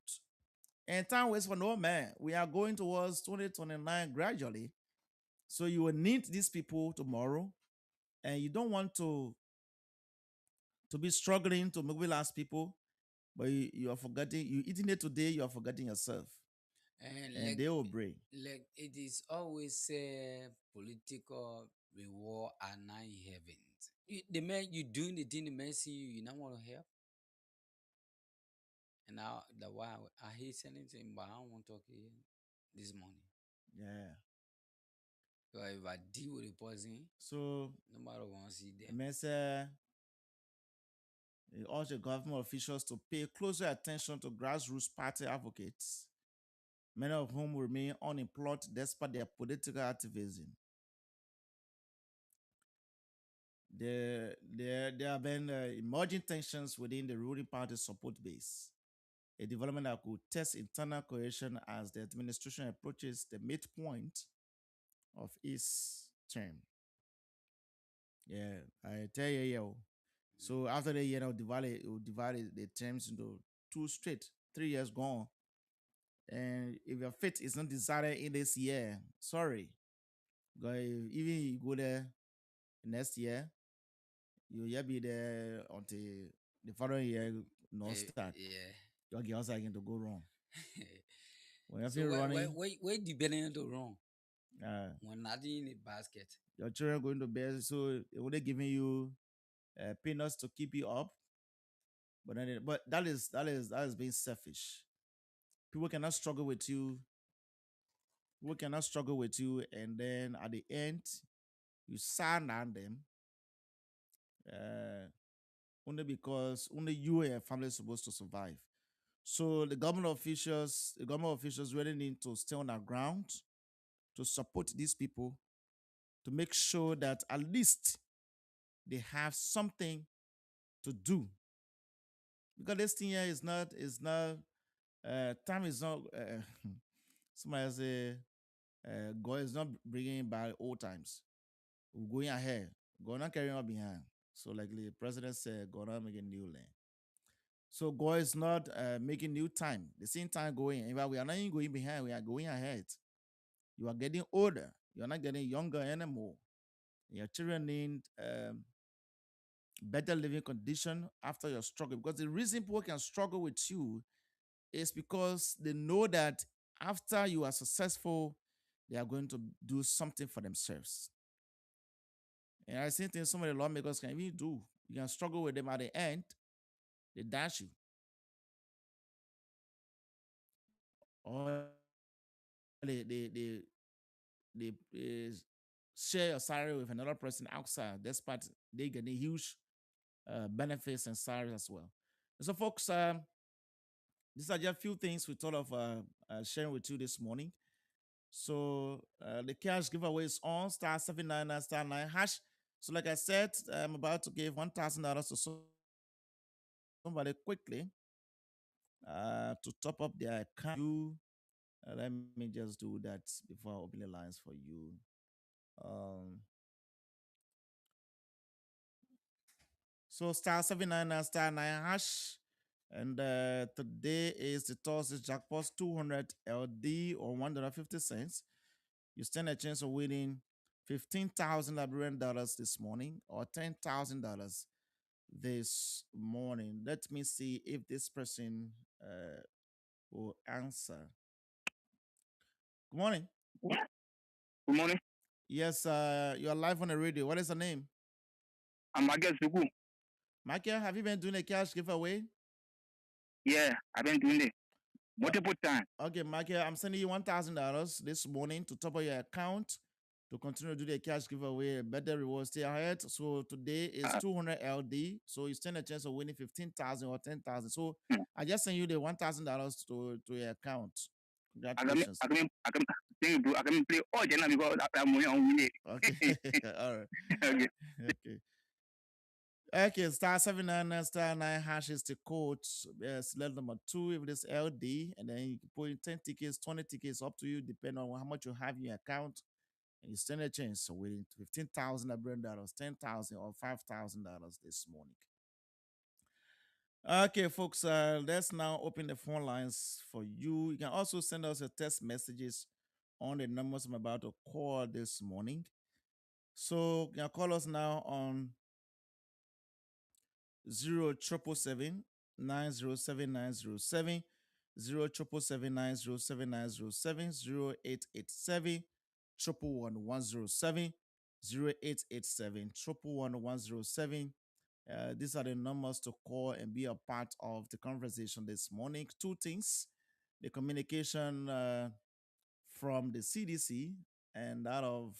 And time waits for no man. We are going towards 2029 gradually. So you will need these people tomorrow, and you don't want to be struggling to mobilize people, but you are forgetting. You eating it today, you are forgetting yourself, And and they will break. like it is always political reward are not in heaven. The man you doing the thing, the man see you, you not want to help. And now the why I hate anything, but I don't want to talk here this morning. Yeah. Because if I deal with the person, So nobody want to see the them. man said he urged the government officials to pay closer attention to grassroots party advocates, many of whom remain unemployed despite their political activism. There have been emerging tensions within the ruling party support base, a development that could test internal cohesion as the administration approaches the midpoint of its term. Yeah, I tell you, yo. So after the year, divide the terms into two straight, 3 years gone. And if your fate is not decided in this year, sorry, because even you go there next year, you'll yet be there until the following year not start. Yeah. Your girls are going to go wrong. When So you're running, where the belly to wrong? uh, When nothing in the basket. your children going to bed, so they only giving you peanuts to keep you up. But that is being selfish. People cannot struggle with you. People cannot struggle with you, and then at the end, you sign on them. Uh, only because only you and your family is supposed to survive. So the government officials really need to stay on our ground to support these people to make sure that at least they have something to do. Because this thing here is not time is not somebody say God is not bringing back old times. We're going ahead. God not carrying on behind. So like the president said, God not making new land. So God is not making new time. The same time going. In fact, we are not even going behind. We are going ahead. You are getting older. You are not getting younger anymore. Your children need better living condition after your struggle. Because the reason people can struggle with you is because they know that after you are successful, they are going to do something for themselves. And I think some of the lawmakers can even do. You can struggle with them at the end, they dash you. Or they share your salary with another person outside, despite they getting huge benefits and salaries as well. So, folks, these are just a few things we thought of sharing with you this morning. So, the cash giveaway is on star 799 star 9 hash. So, like I said, I'm about to give $1,000 to somebody quickly to top up their account. Let me just do that before I open the lines for you. So star 799 star 9 hash. And today is the Thursday jackpot 200 LD or $1.50. You stand a chance of winning 15,000 Liberian dollars this morning or $10,000 this morning. Let me see if this person will answer. Good morning. Good morning. Yes, you are live on the radio. What is the name? I'm Michael Zugu. Michael, have you been doing a cash giveaway? Yeah, I've been doing it multiple times. Okay, Michael, I'm sending you $1,000 this morning to top up your account to continue to do the cash giveaway. Better rewards stay ahead. So today is 200 LD. So you stand a chance of winning 15,000 or 10,000. So I just sent you the $1,000 to your account. Congratulations. I can play all the time because I'm on it. Okay. All right. Okay. Okay. Okay, star 799 star 9 hash is the code. Select number 2 if it is LD, and then you can put in 10 tickets, 20 tickets, up to you, depending on how much you have in your account. And you stand a chance of winning 15,000 dollars, 10,000 or $5,000 this morning. Okay, folks, let's now open the phone lines for you. You can also send us your text messages on the numbers I'm about to call this morning. So you can call us now on 0777 907 907, 0777 907 907, 0887 111 107, 0887 111 107. These are the numbers to call and be a part of the conversation this morning. Two things: the communication from the CDC and that of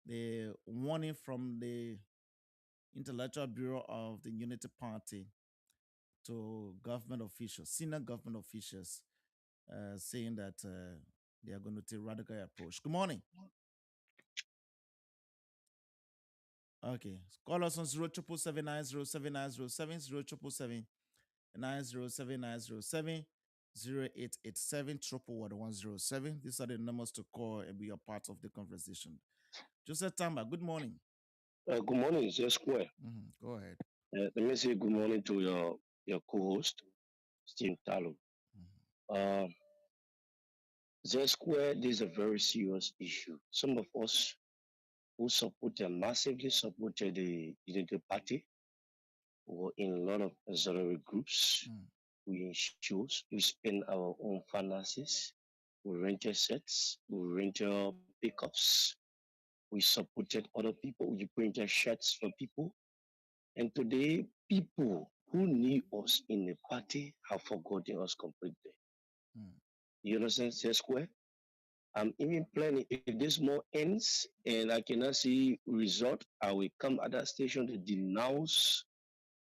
the warning from the Intellectual Bureau of the Unity Party to government officials, senior government officials, saying that they are going to take radical approach. Good morning. Okay, call us on 0777 907 907, 0777 907 907, 0887 111 These are the numbers to call and be a part of the conversation. Joseph Tamba, good morning. Good morning, Z Square. Go ahead. Let me say good morning to your co-host, Steve Talo. Z Square, this is a very serious issue. Some of us who massively supported the Unity Party were in a lot of auxiliary groups. We in shows, we spend our own finances, we rented sets, we rented pickups, we supported other people, we printed shirts for people. And today, people who knew us in the party have forgotten us completely. You understand, Z Square? I'm even planning, if this more ends and I cannot see result, I will come at that station to denounce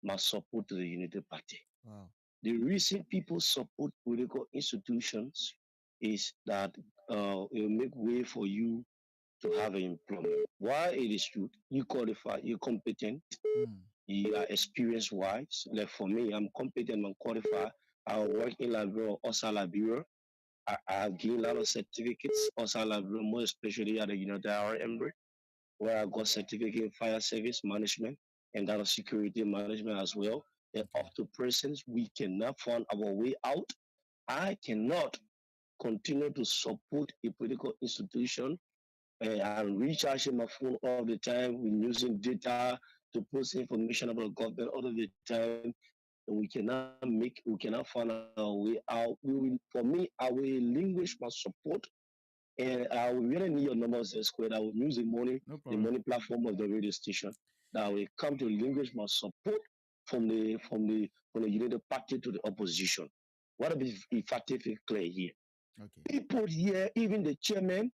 my support to the Unity Party. Wow. The reason people support political institutions is that it will make way for you to have an employment. Why it is true, you qualify, you're competent, you are experienced wise. Like for me, I'm competent and qualified. I work in Liberia, also Liberia. I have gained a lot of certificates, also Liberia, more especially at the United Arab Emirates, where I got certificate in fire service management and that of security management as well. And up to present, we cannot find our way out. I cannot continue to support a political institution and recharging my phone all the time. We're using data to post information about government all of the time. And we cannot find our way out. For me, I will relinquish my support. And I will really need your numbers Z Square. I will use the money platform of the radio station. That I will come to relinquish my support from the United Party to the opposition. What if I take it clear here? Okay. People here, even the chairman,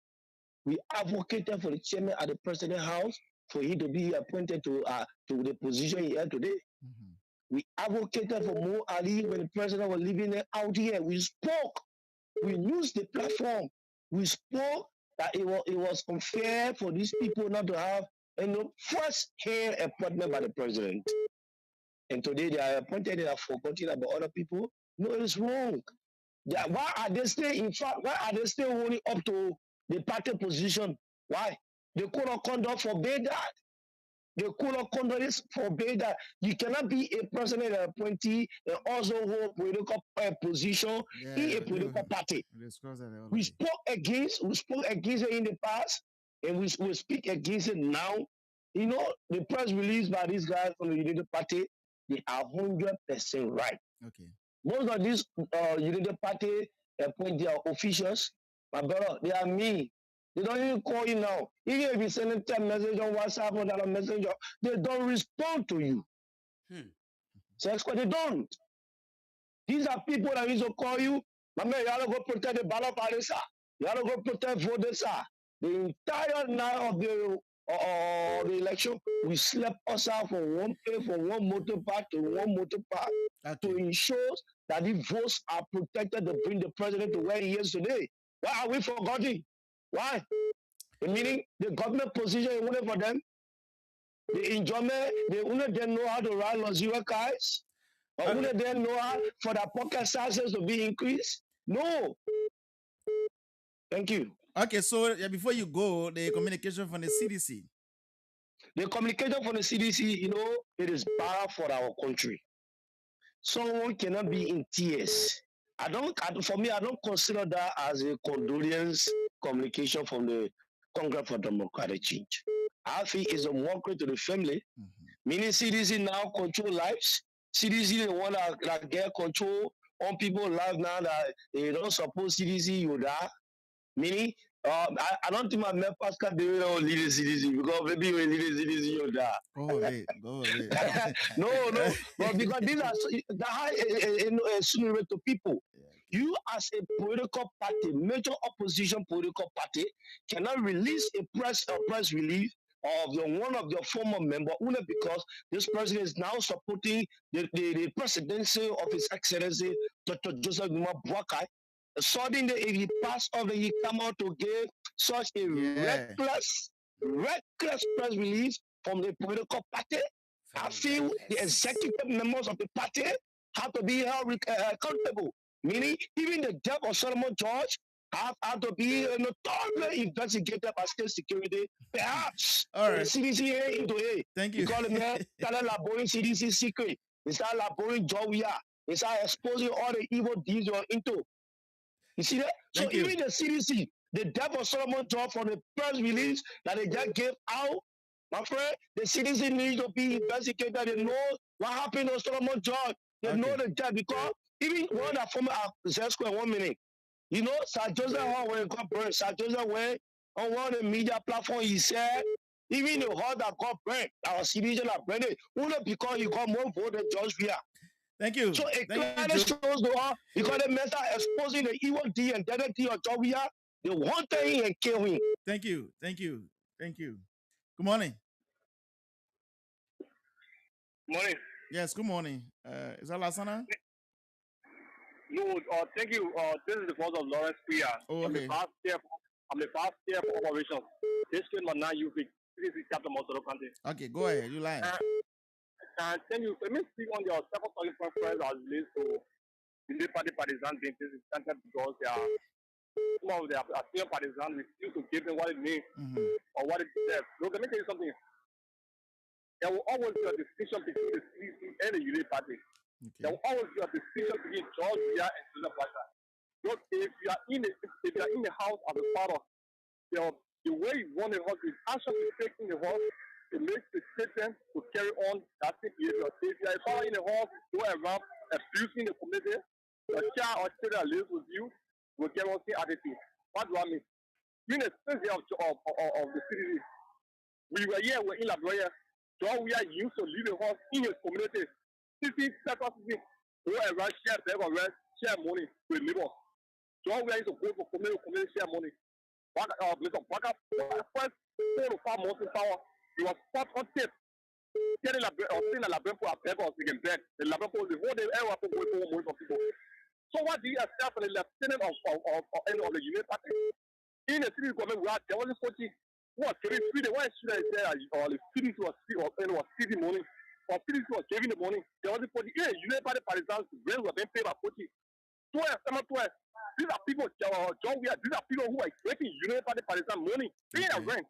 we advocated for the chairman at the president house for him to be appointed to the position he had today. We advocated for Mo Ali when the president was living out here. We spoke. We used the platform. We spoke that it was unfair for these people not to have first hand appointment by the president. And today they are appointed, they are forgotten about other people. No, it's wrong. Why are they still holding up to the party position? Why? The code of conduct forbade that. The code of conduct is forbade that. You cannot be a president appointee and also hold political position in a political party. We spoke against it in the past, and we speak against it now. You know, the press release by these guys from the Unity Party, they are 100% right. Okay. Most of these Unity Party appointed officials, my brother, they are mean. They don't even call you now. Even if you send them a message on WhatsApp or that messenger, they don't respond to you. So they don't. These are people that used to call you. My man, you gotta go protect the ballot parties. You gotta go protect voters. The entire night of the election, we slept us out from one place, from one motor park to one motor park to ensure that the votes are protected to bring the president to where he is today. Why are we forgetting? Why? Meaning the government position is only for them. The enjoyment, they only then know how to ride on zero cars. Or only then know how for the pocket sizes to be increased. No. Thank you. Okay, so before you go, the communication from the CDC. The communication from the CDC, you know, it is bad for our country. Someone cannot be in tears. For me, I don't consider that as a condolence communication from the Congress for Democratic Change. I think it's a mockery to the family, meaning CDC now control lives. CDC the one that get control on people's lives now that they don't suppose CDC you die. Meaning, I don't think my man Pascal David will lead the CDC because maybe when lead the CDC you die. Go away. Go away. No, but because these are the high insinuate to people. You as a political party, major opposition political party, cannot release a press release of one of your former member only because this person is now supporting the presidency of His Excellency Dr. Joseph Numa Boakai. Suddenly, if he passed off, he come out to give such a reckless press release from the political party. I feel the executive members of the party have to be held accountable. Meaning, even the death of Solomon George have to be thoroughly investigated by state security. Perhaps All right. the CDC into it. Thank you. Because the man started laboring CDC secret. They started laboring Jovia. They started exposing all the evil deeds you're into. You see that? Thank So you. even the CDC, the death of Solomon George from the press release that they just gave out, my friend, the CDC needs to be investigated. They know what happened to Solomon George. They know the death because even one of the former Zesco in 1 minute, you know, Sir Joseph Hall when got burned, Sir Joseph went on one of the media platforms, he said, even the hall that got burned, our CDC that burned it, only because you got more votes than George Weah. Thank you. So it Thank clearly you, shows the one because the men are exposing the evil deed and identity of Jovia. They want him and kill him. Thank you. Thank you. Thank you. Good morning. Morning. Yes, good morning. Is that Lasana? No, thank you. This is the voice of Lawrence Priya. Oh, okay. I'm the past chair for operations. This is my name, UV. This is Captain Mosoro County. Okay, go ahead. You lie. And thank you. Let me speak on your second talking point first as relates to the party partisan thing. This is centered because they are some of their senior partisans refuse to give them what it means or what it deserves. Look, let me tell you something. There will always be a distinction between the CDC and the UNIT party. Okay. There will always be a distinction between George Weah and Joseph Boakai. Look, if you are in the house as a father, the way you want the house is actually to take in the house to make the children to carry on that same behavior. If you are a father in the house, go around abusing the community, the child or children that lives with you will get on the same attitude. What do I mean? During the first day of the city, we were here, we're in Labrador. John Weah used to leave the house in his community. 50 seconds, go around, share bag of rent, share money with neighbors. John Weah used to go for community share money. Mr. Boakai, first 4 to 5 months in power, he was spot on tape. Telling Labrador for a bag of again bed. The Labrador the whole day, everyone for money for people. So what do you expect from the lieutenant of the Union Party? In the city government, there wasn't 40. What can we see? Why should I say or the cities was city money? Or cities was giving the money. There wasn't 40. Yeah, Union Party partisans, rent were being paid by 40. 12. These are people, John Weah, these are people who are taking Union Party partisan money, paying a rent.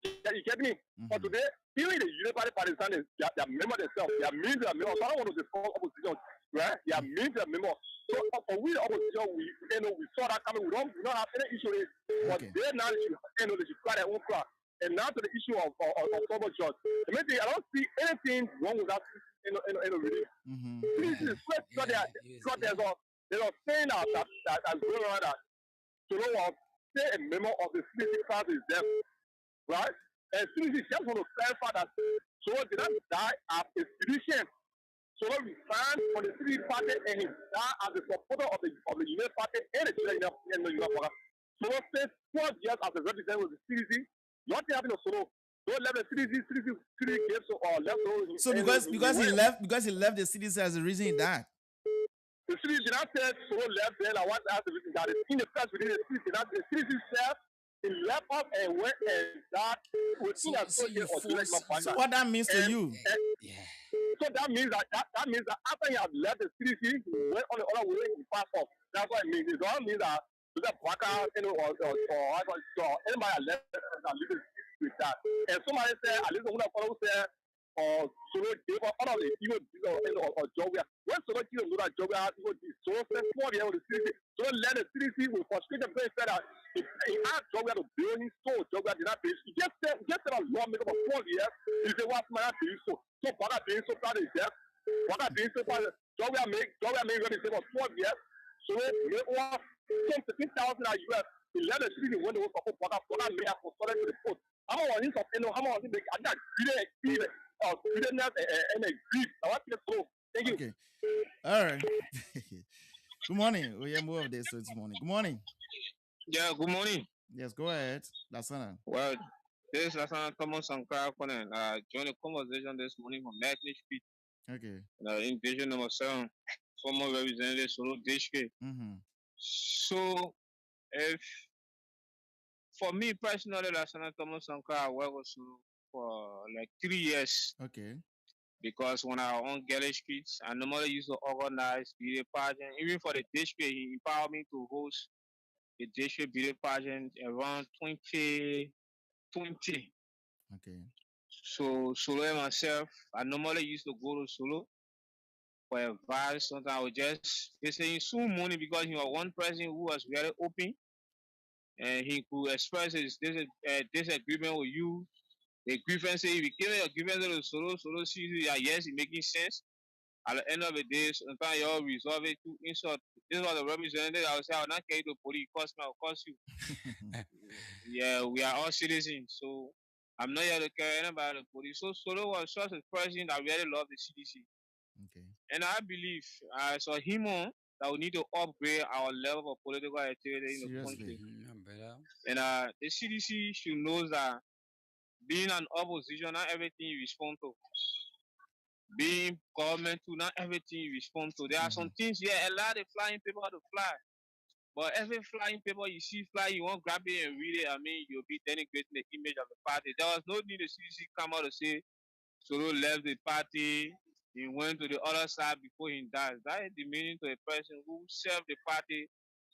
Yeah, you get me? But today, even the Union Party partisans, they are members themselves. They are means they are members. So I don't want to discuss opposition, right? They are means they are members. So for we the opposition, we saw that coming. We don't have any issue with it. But they now they should cry their own cry. And now to the issue of Solomon George. I don't see anything wrong with that really. This is they are saying that going around that Solomon say a member of the CDC class is dead. Right? And CDC just want to clarify that Solomon did not die as a citizen. Solomon resigned from the CDC party and he died as a supporter of the Union Party and the Union Party. Solomon spent 12 years as a representative of the CDC. Nothing happened to Solomon. Don't let the CDC gave left. So because he left the CDC as the reason he died. The CDC did not say Solomon left there. I want to ask the reason that in the press within the CDC, the CDC said he left up and went and died within a soldier or direct. So what that means to you? So that means that after he had left the CDC, he went on the other way, he passed off. That's what it means. It doesn't mean that Boakai, or anybody left with that. And somebody said, at least one of the fellows said, Solo gave up all of the evil or Georgia. When Solo didn't know that Georgia had evil deeds, Solo spent 4 years with the CDC. Solo led the CDC with frustration because he said that he asked Georgia to build his soul. Georgia did not build. He just said a lawmaker for 4 years. He said, what's my building so? So, Baga building so far is death. Baga building so far, Georgia make ready for 12 years. Solo made over 15,000 US. He led the CDC when they were for Baga made us for to the post. How much was he make? I got really and a grief. I want to go. Thank you. Okay. All right. Good morning. We have more of this this morning. Good morning. Yeah, good morning. Yes, go ahead. Lasana. Well, this is Lasana Thomas Sankara Conan. Joined the conversation this morning from Magnet Speed. Okay. In division number 7, former representative Solo DHK. Mm-hmm. So, if for me personally, Lasana Thomas Sankara, I worked with Solo for like 3 years. Okay. Because when I on Galish Kids, I normally used to organize beauty pageant. Even for the district, he empowered me to host the district beauty pageant around 2020. Okay. So Solo and myself, I normally used to go to Solo for advice. Sometimes I would just saying soon money because he was one person who was very open and he could express his disagreement with you. The grievance, if you give your grievance to Solo sees that yes, it's making sense. At the end of the day, sometimes you all resolve it to insult. This was the representative. I would say, I will not carry the police, cost me, I'll cost you. Yeah, we are all citizens, so I'm not here to carry anybody to the police. So Solo was such a person that really loved the CDC. Okay. And I believe, so him on, that we need to upgrade our level of political activity in the country. And the CDC should know that being an opposition, not everything you respond to. Being government to, not everything you respond to. There are some things, allow the flying paper to fly. But every flying paper you see fly, you won't grab it and read it. I mean, you'll be denigrating the image of the party. There was no need the CDC come out to say Solo left the party, he went to the other side before he died. That is the meaning to a person who served the party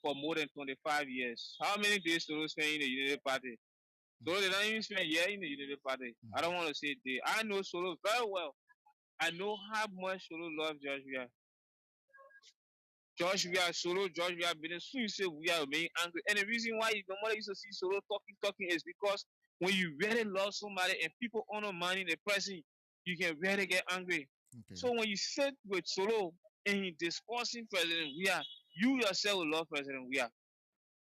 for more than 25 years. How many days Solo spent in the Unity Party? Solo did not even spend a year in the Unity Party. I don't want to say day. I know Solo very well. I know how much Solo loves George Weah. George Weah, Solo, George Weah, but as soon as you say we are being angry. And the reason why you normally used to see Solo talking is because when you really love somebody and people honor money in the present, you can really get angry. Okay. So when you sit with Solo and he discussing President Weah, you yourself will love President Weah.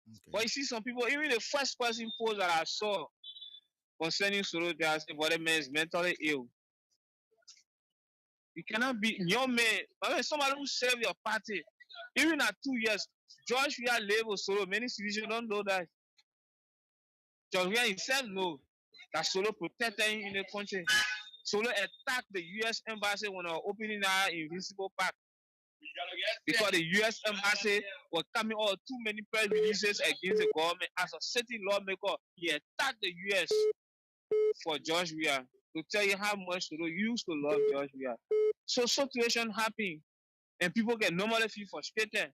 Okay. But you see some people, even the first person post that I saw concerning Solo, they are saying, "But man is mentally ill." You cannot be your man. I mean, somebody who served your party, even at 2 years. George Weah labeled Solo. Many citizens don't know that. George Weah himself knows that Solo protected him in the country. Solo attacked the U.S. embassy when they were opening our Invincible Park. Because the U.S. embassy was coming out too many press releases against the government. As a city lawmaker, he attacked the U.S. for George Weah to tell you how much Solo used to love George Weah. So situation happen and people can normally feel frustrated.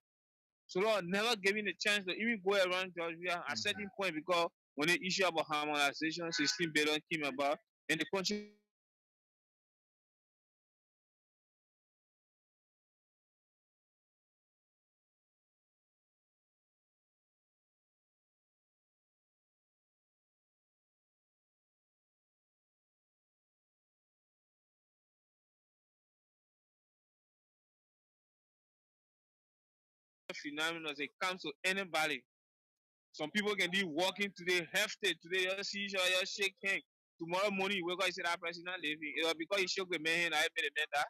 Solo never given a chance to even go around George Weah at a certain point because when the issue about harmonization, 16 billion came about, and the country phenomenon it comes to anybody. Some people can be walking today, hefty today, just see each other, just shake hands. Tomorrow morning, you wake up and say that person not living. It was because he shook the man hand, I made a man that.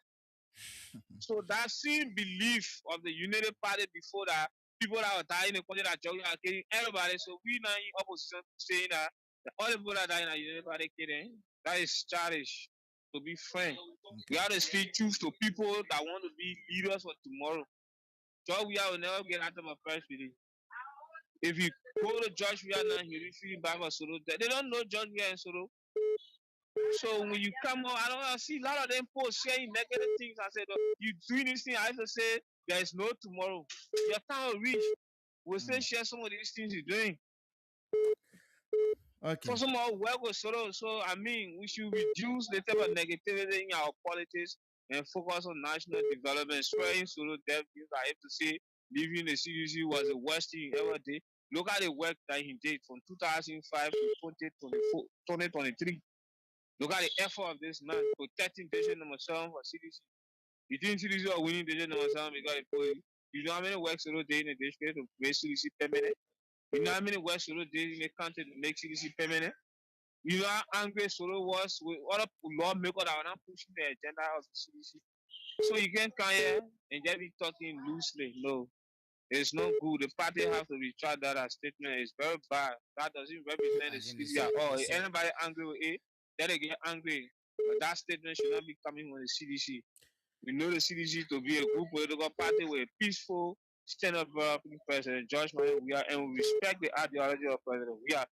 So that same belief of the Unity Party before that, people that were dying in the country that jogging are killing everybody. So we now in opposition saying that all the people that die in the Unity Party killing, that is childish. To be frank, we have to speak truth to people that want to be leaders for tomorrow. George Weah will never get out of a first meeting. If you go to George Weah now, he'll be feeling bad for Solo. They don't know George Weah and Solo. So when you come out, I don't know, see a lot of them posts saying negative things. I said, you doing this thing, I have to say, there is no tomorrow. Your time will reach. We'll still share some of these things you're doing. Okay. So some more work with solo. So I mean, we should reduce the type of negativity in our politics and focus on national development. Swearing solo dev views, I have to say, leaving the CDC was the worst thing he ever did. Look at the work that he did from 2005 to 2023. Look at the effort of this man protecting Division number 7 for CDC. You think CDC are winning Division number 7 because you know how many works solo day in the district to make CDC permanent? You know how many works solo day in the country to make CDC permanent? You know how angry Solo was with other lawmakers that were not pushing the agenda of the CDC. So you can't come here and just be talking loosely. No, it's not good. The party has to retract that statement. It's very bad. That doesn't represent the CDC at all. If anybody angry with it, then they get angry. But that statement should not be coming from the CDC. We know the CDC to be a good political party with a peaceful stand-up President George Manuel Weah, and we respect the ideology of President Weah.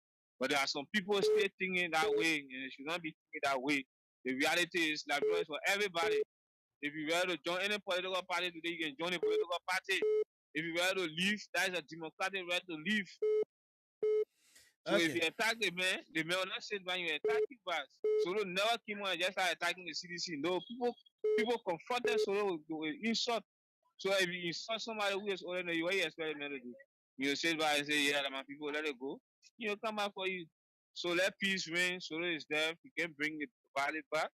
But there are some people still thinking that way, and it should not be thinking that way. The reality is that it's for everybody. If you were to join any political party today, you can join a political party. If you were to leave, that is a democratic right to leave. So if you attack the man will not sit by you attack you back. Solo never came on and just started attacking the CDC. No, people confront them Solo with insult. So if you insult somebody who is older than you, what you expect them to do? You sit by and say, yeah, my people, let it go. He'll come back for you. So let peace reign. Solo is there. You can bring the body back.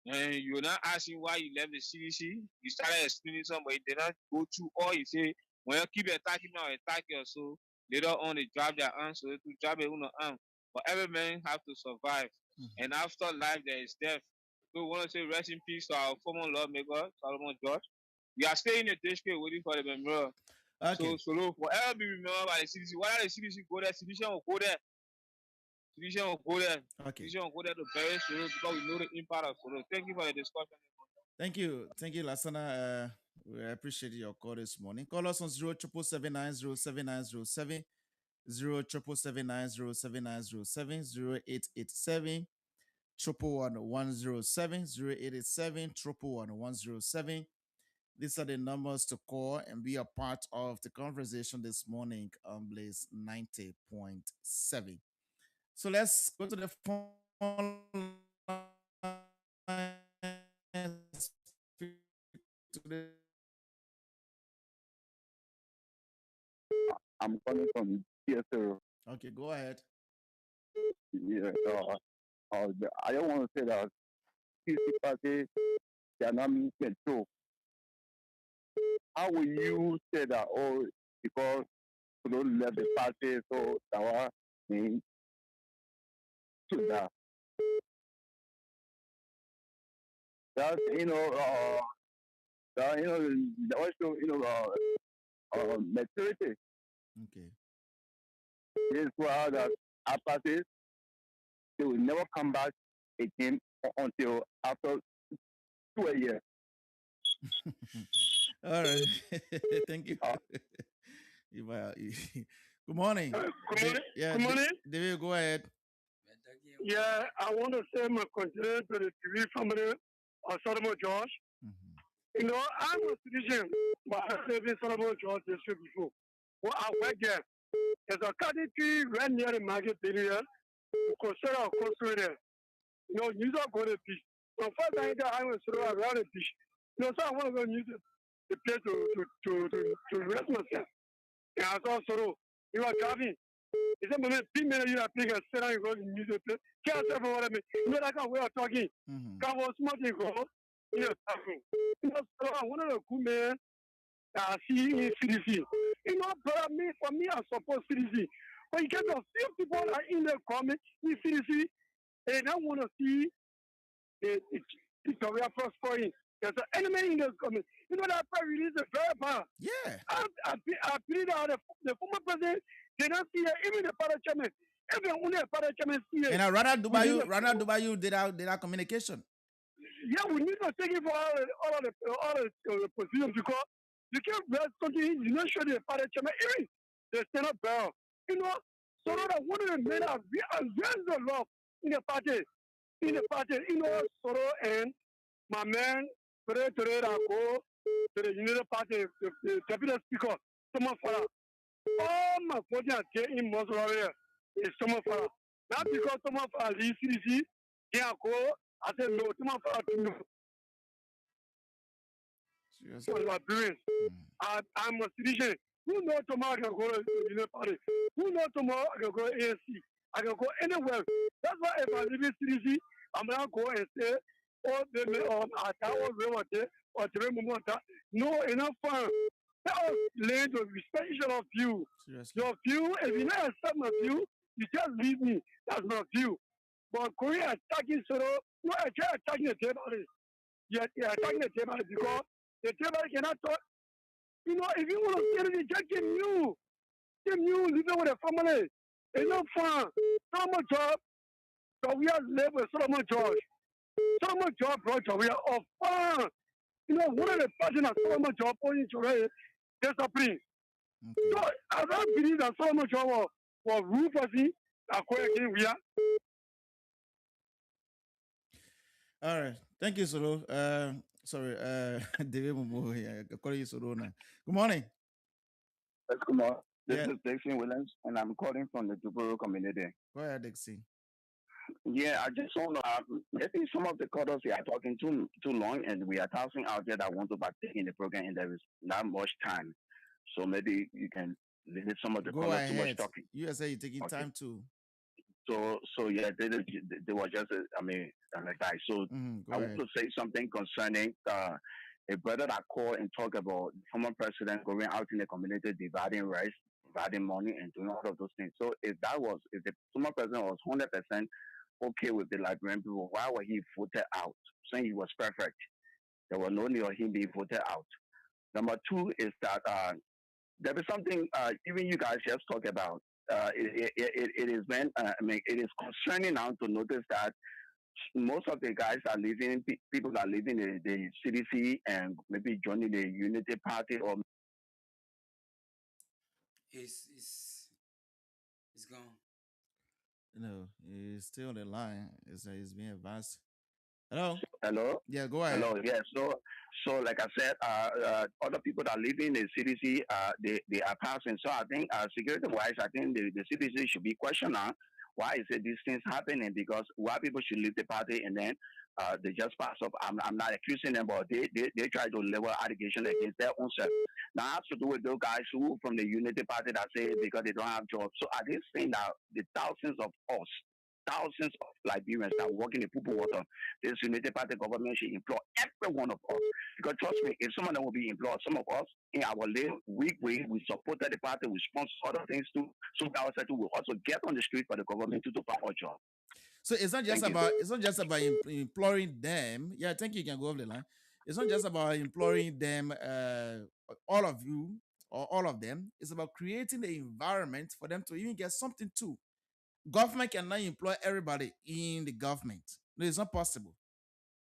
And you're not asking why you left the CDC. You started explaining something, but you did not go through all you say. When you keep attacking me or attack you, so later on they drop their arms, so they drop their own arm. But every man have to survive. And after life, there is death. So we want to say rest in peace to our former lawmaker, Solomon George. We are staying in the district waiting for the memorial. Okay. So forever be remembered by the CDC. Whether the CDC go there, CDC will go there. CDC will go there. Okay. CDC will go there to bury Solo because we know the impact of Solo. Thank you for the discussion. Thank you, Lasana. We appreciate your call this morning. Call us on 077907907, 077907907, 0887 11107, 0887 11107. These are the numbers to call and be a part of the conversation this morning on Blaze 90.7. So let's go to the phone line. I'm calling from TSO. Okay, go ahead. Yeah, I don't want to say that PC party cannot control. How will you say that? Oh, because you don't left the party, so that was me to that. That's also maturity. Okay. This is why that our parties they will never come back again until after 2 years. All right. Thank you. Good morning. Good morning. Yeah, Good morning. David, go ahead. Yeah, I want to say my condolence to the TV family of Solomon George. You know, I'm a citizen, but I lived in Solomon George district before. Well, I work there. There's a cottage tree right near the market area. You consider a coastal there. You know, you don't go to the beach. So first I went around the beach. You know, so I want to go use the place to rest myself. And I saw Soro. You are driving. He said, "Man, 3 minutes you are picking a set and go to use the place. Can't say for what I mean. You know, that kind of way of talking. Can't was smoking go. You know, talking. You know, so I want to go, man. I see in CDC. You know, but for me, I support CDC. But you get the few people that are in the comment in CDC, and I want to see the career prospering. There's an enemy in the comment. You know that press release is very bad. Yeah. I believe that the former president did not see it, even the party chairman. Even only the party chairman see it. And Rana Dubayu did our communication. Yeah, we need to take it for all of the positions because you can't bless something, you not show the party chairman, even the Senate bell. You know, so that one of the men are very the love in the party. You know, Soro and my man, Tere go to the United Party, the deputy speaker, Summer Farah. All my body are in Moscow is Summer Farah. Not because some of our CDC, they are called, I said no, some of our no. So Liberians, I'm a citizen. Who knows tomorrow I can go to the party? Who knows tomorrow I can go to ANC? I can go anywhere. That's why if I live in CDC, I'm not going and say, oh, they may attack or they or no, enough fun. Let us learn to respect each other's view. Your view, if you not accept my view, you just leave me. That's my view. But going attacking Soro, no, I can't attacking the table. You're attacking the table because the table cannot talk. You know, if you want to get it, just give you, living with a family. It's not fun. Solomon job, so we have lived with Solomon George. Solomon George brought we are of fun. You know, one of the person that Solomon George pointing to discipline. So I don't believe that Solomon George was ruthlessly acquiring we are. All right. Thank you, Solo. Sorry, David Momo here. Calling you Solo now. Good morning. Yes, good morning. This is Dixon Williams, and I'm calling from the Duburo community. Go ahead, Dixon. Yeah, I just want to. I think some of the callers we are talking too long, and we are thousands out there that want to partake in the program, and there is not much time. So maybe you can limit some of the Go callers ahead. too much talking. You say you're taking time to. So yeah, they were just an advice. So I want to say something concerning a brother that called and talked about the former president going out in the community dividing rice, dividing money, and doing all of those things. So if the former president was 100% okay with the Liberian people, why was he voted out? Saying he was perfect. There was no need of him being voted out. Number two is that there is something even you guys just talked about. It is when it is concerning now to notice that most of the guys are leaving. People are leaving the CDC and maybe joining the Unity Party or. It's gone. No, he's still on the line. It's being advanced. Hello. Hello. Yeah, go ahead. Hello. Yeah. So like I said, other people that live in the CDC, they are passing. So I think security wise, I think the CDC should be questioned now. Why is it these things happening? Because why people should leave the party and then they just pass up. I'm not accusing them, but they try to level allegation against their own self. Now it has to do with those guys who from the Unity Party that say because they don't have jobs. So are they saying that the thousands of Liberians that work in the Pupu water, this Unity Party government should employ every one of us? Because trust me, if some of them will be employed, some of us in our weak way, we supported the party, we sponsor other things too. So our sector will also get on the street for the government to do our job. So it's not just about imploring them. Yeah, I think you can go off the line. It's not just about imploring them, all of you or all of them. It's about creating the environment for them to even get something too. Government cannot employ everybody in the government. No, it's not possible.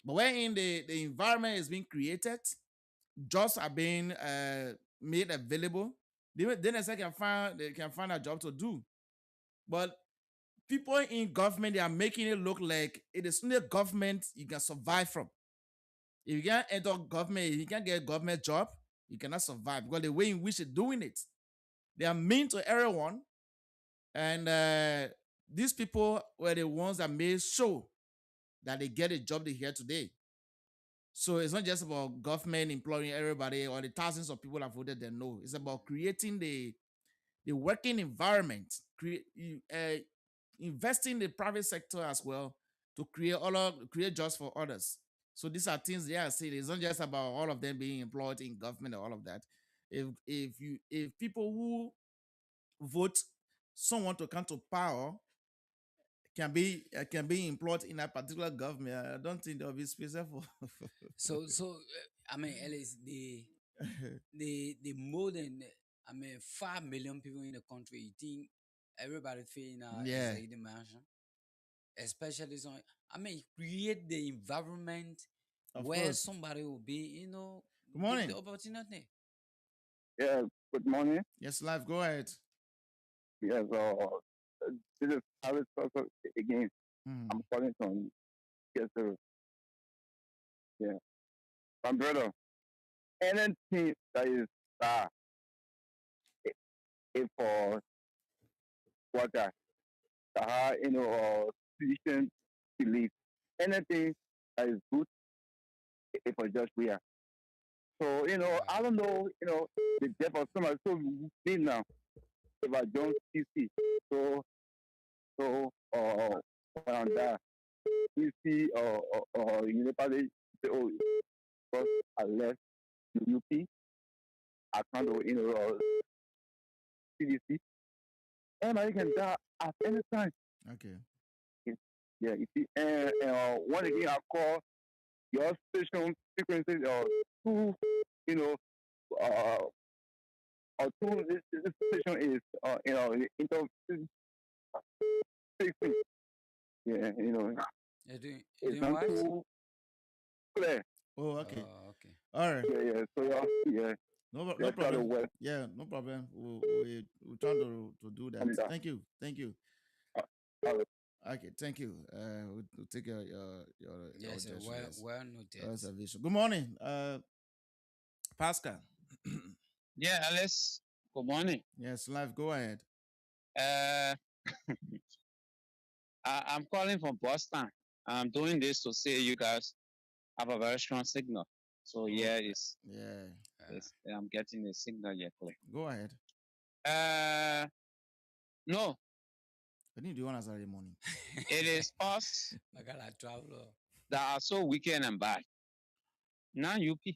But when the environment is being created, jobs are being made available, then they can find a job to do. But people in government, they are making it look like it is only government you can survive from. If you can't enter government, if you can't get a government job, you cannot survive because the way in which they're doing it, they are mean to everyone. And these people were the ones that made sure that they get a job they here today. So it's not just about government employing everybody or the thousands of people that voted them. No, it's about creating the working environment, investing in the private sector as well to create jobs for others. So these are things they are saying. It's not just about all of them being employed in government or all of that. If people who vote someone to come to power can be employed in a particular government, I don't think there will be space for. So I mean, at least the more than 5 million people in the country, you think everybody feeling the mansion, especially some. I mean, create the environment where somebody will be, Good morning. The opportunity. Yeah. Good morning. Yes, live. Go ahead. Yes. This is Harris again. I'm calling from yes, sir. Yeah. My brother, anything that is if for water, Christian belief. Anything that is good, it for just prayer. So, I don't know, the depth of some so big now about John CC. So, around that, CC you know, probably say, oh, because I left the UP, I can't do, CDC. And you can die at any time. Okay. Yeah, you see, and one again, I call your station frequency two, you know, two. This station is, inter fixing. Yeah, You're it's doing not what? too clear. Oh, okay. Oh, okay. All right. Yeah. So yeah, No that's how the problem. work. Yeah, no problem. We're trying to do that. Thank you. Thank you. Okay, thank you. We'll take your Yes, well noted. observation. Good morning, Pascal. Yeah, Alice. Good morning. Yes, live. Go ahead. I'm calling from Boston. I'm doing this to say you guys have a very strong signal. So yeah, I'm getting a signal here clear. Go ahead. No. I need you on as early morning. It is us I got a traveler that are so wicked and bad. Now UP.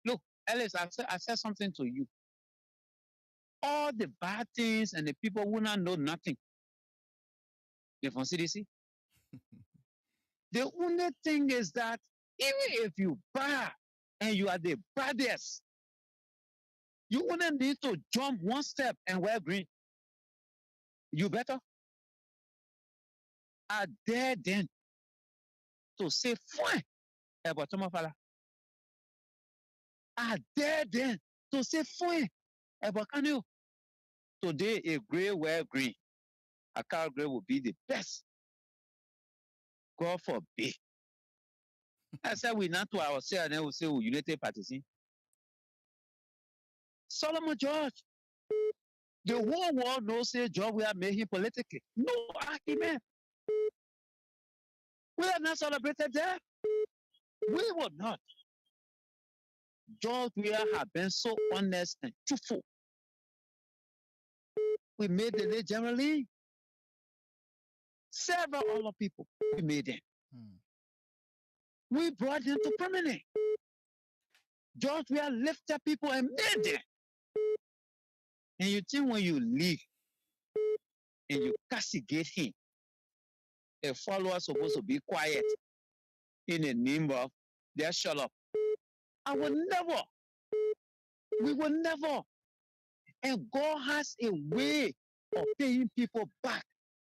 Look, Alice, I said something to you. All the bad things and the people who not know nothing. They're from CDC. The only thing is that even if you bad and you are the baddest, you wouldn't need to jump one step and wear green. You better. I dare them to say fine about Tomafala. I dare them to say fine about Kanu. Today, a gray wear green. A car gray will be the best. God forbid. I said we not to ourselves and then we say we United Parties. Solomon George. The whole world knows say George we are making politically. No argument. We are not celebrated there. We will not. George we have been so honest and truthful. We made the late General Lee. Several other people, we made them. We brought them to prominence. George we are lifted people and made them. And you think when you leave and you castigate him, a follower supposed to be quiet in the name of they shut up. I will never. We will never. And God has a way of paying people back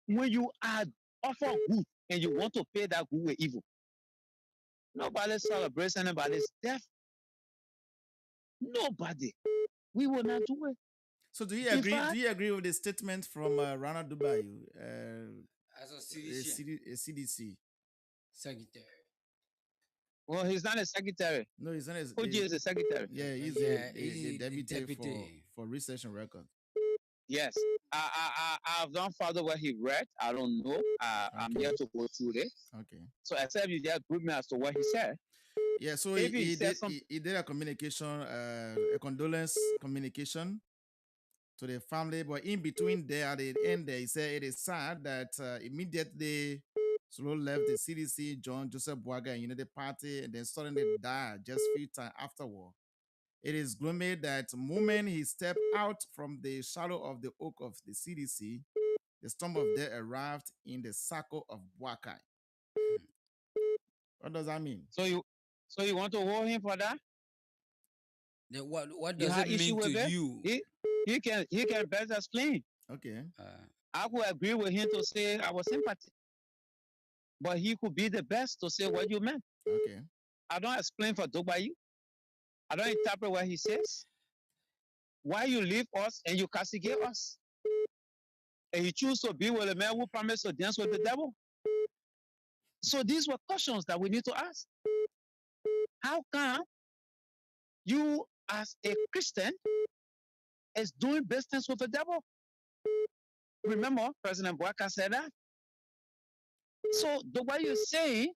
when you are offer good and you want to pay that good with evil. Nobody celebrates anybody's death. Nobody. We will not do it. So do you agree? Do you agree with the statement from Rana Dubai, as a CDC secretary? Well, he's not a secretary. No, he's not. OG is a secretary. Yeah, he's a deputy for research and record. Yes, I've not followed what he read. I don't know. I'm here to go through this. Okay. So except you just group me as to what he said. Yeah, so he did a communication, a condolence communication to the family, but in between there, at the end there, he said it is sad that immediately Solo left the CDC, John Joseph Boaga and United Party, and then suddenly died just a few times afterward. It is gloomy that the moment he stepped out from the shadow of the oak of the CDC, the storm of death arrived in the circle of Boakai. What does that mean? So you want to hold him for that? What does it mean to you? He can best explain. Okay. I would agree with him to say our sympathy. But he could be the best to say what you meant. Okay. I don't explain for Dogbayi. I don't interpret what he says. Why you leave us and you castigate us? And you choose to be with a man who promised to dance with the devil? So these were questions that we need to ask. How come you as a Christian is doing business with the devil? Remember, President Bouaka said that. So the way you're saying,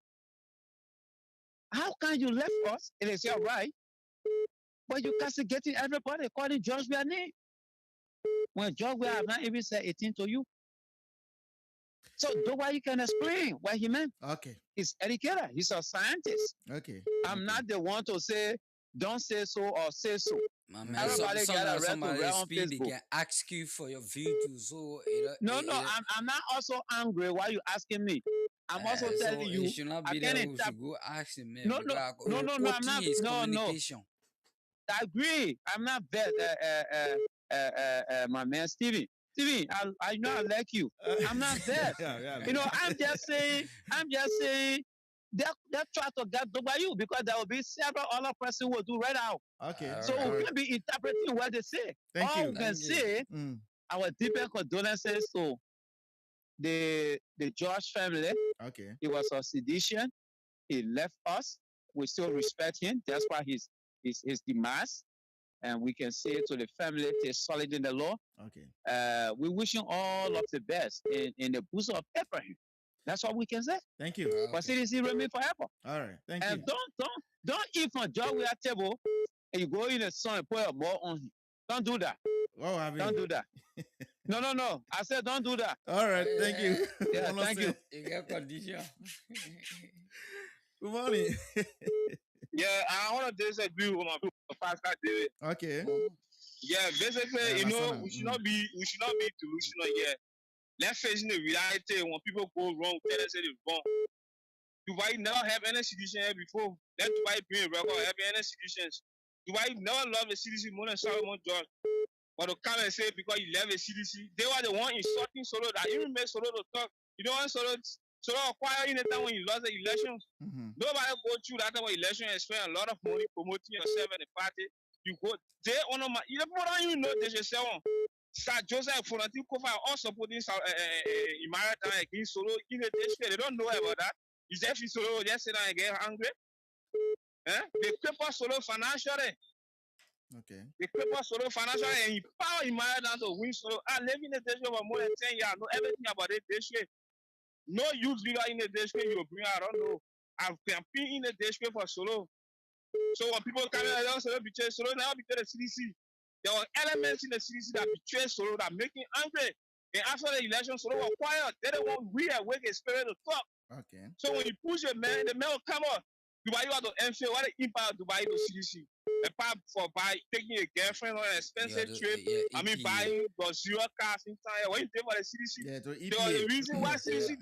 how can you left us? It is your right, but you castigating everybody according to George Weah name. When George Weah have not even said 18 to you. So the way you can explain what he meant. Okay. He's educated. He's a scientist. Okay. I'm not the one to say, don't say so or say so. My man, Everybody get a right to somebody write on speak, they Facebook. can ask you for your view too. So No, I'm not also angry. Why you asking me? I'm also telling you. You should not be there. You should go ask him. Man, No, I'm not. No. I agree. I'm not bad. My man, Stevie. Stevie, I know I like you. I'm not bad. You know, I'm just saying. They try to get over you because there will be several other person who will do right now. Okay. So we can be interpreting what they say. Thank All you. we can say, our deepest condolences to the George family. Okay. He was a sedition. He left us. We still respect him. That's why his demise. And we can say to the family, stay solid in the law. Okay. We wish him all of the best in the bosom of Abraham. That's what we can say. Thank you. But CDC remain forever. All right. Thank you. And don't eat from George Weah table and you go in the sun and put a ball on him. Don't do that. Oh, don't do that. No. I said don't do that. All right. Thank you. Yeah, thank you. You get condition. Good morning. Yeah, I want to disagree with my Pastor David. Okay. Yeah, basically, we should not be delusional here. Let's face the reality. When people go wrong, tell us it's wrong. Dubai never have any sedition here before. Let Dubai bring a record have any seditions. Dubai never love the CDC more than Solomon George. But to come and say because you love the CDC, they were the one insulting Solo that even made Solo to talk. You know what Solo acquired in the time when you lost the elections. Nobody go through that time when election and spend a lot of money promoting yourself and the party. You go they on my you don't know they just say Sir Joseph Fonati Kofa all supporting Imarata against Solo in the district. They don't know about that. Is that Solo just sit down and get angry? They prepare Solo financially. Okay. They prepare Solo financially and empower Imarata to win Solo. I live in the district for more than 10 years. I know everything about the district. No youth leader in the district you bring. I don't know. I've campaigned in the district for Solo. So when people come in, they don't say betray Solo, now betray the CDC. There were elements in the CDC that betray Solo that make him angry. And after the election, Solo was quiet. They don't want we awake a spirit to talk. Okay. So when you push a man, the man will come up. Dubai, you have to answer what the impact of Dubai to CDC. Apart for taking a girlfriend on an expensive trip, buying zero cars in time. When you pay for the CDC, there was a reason why CDC,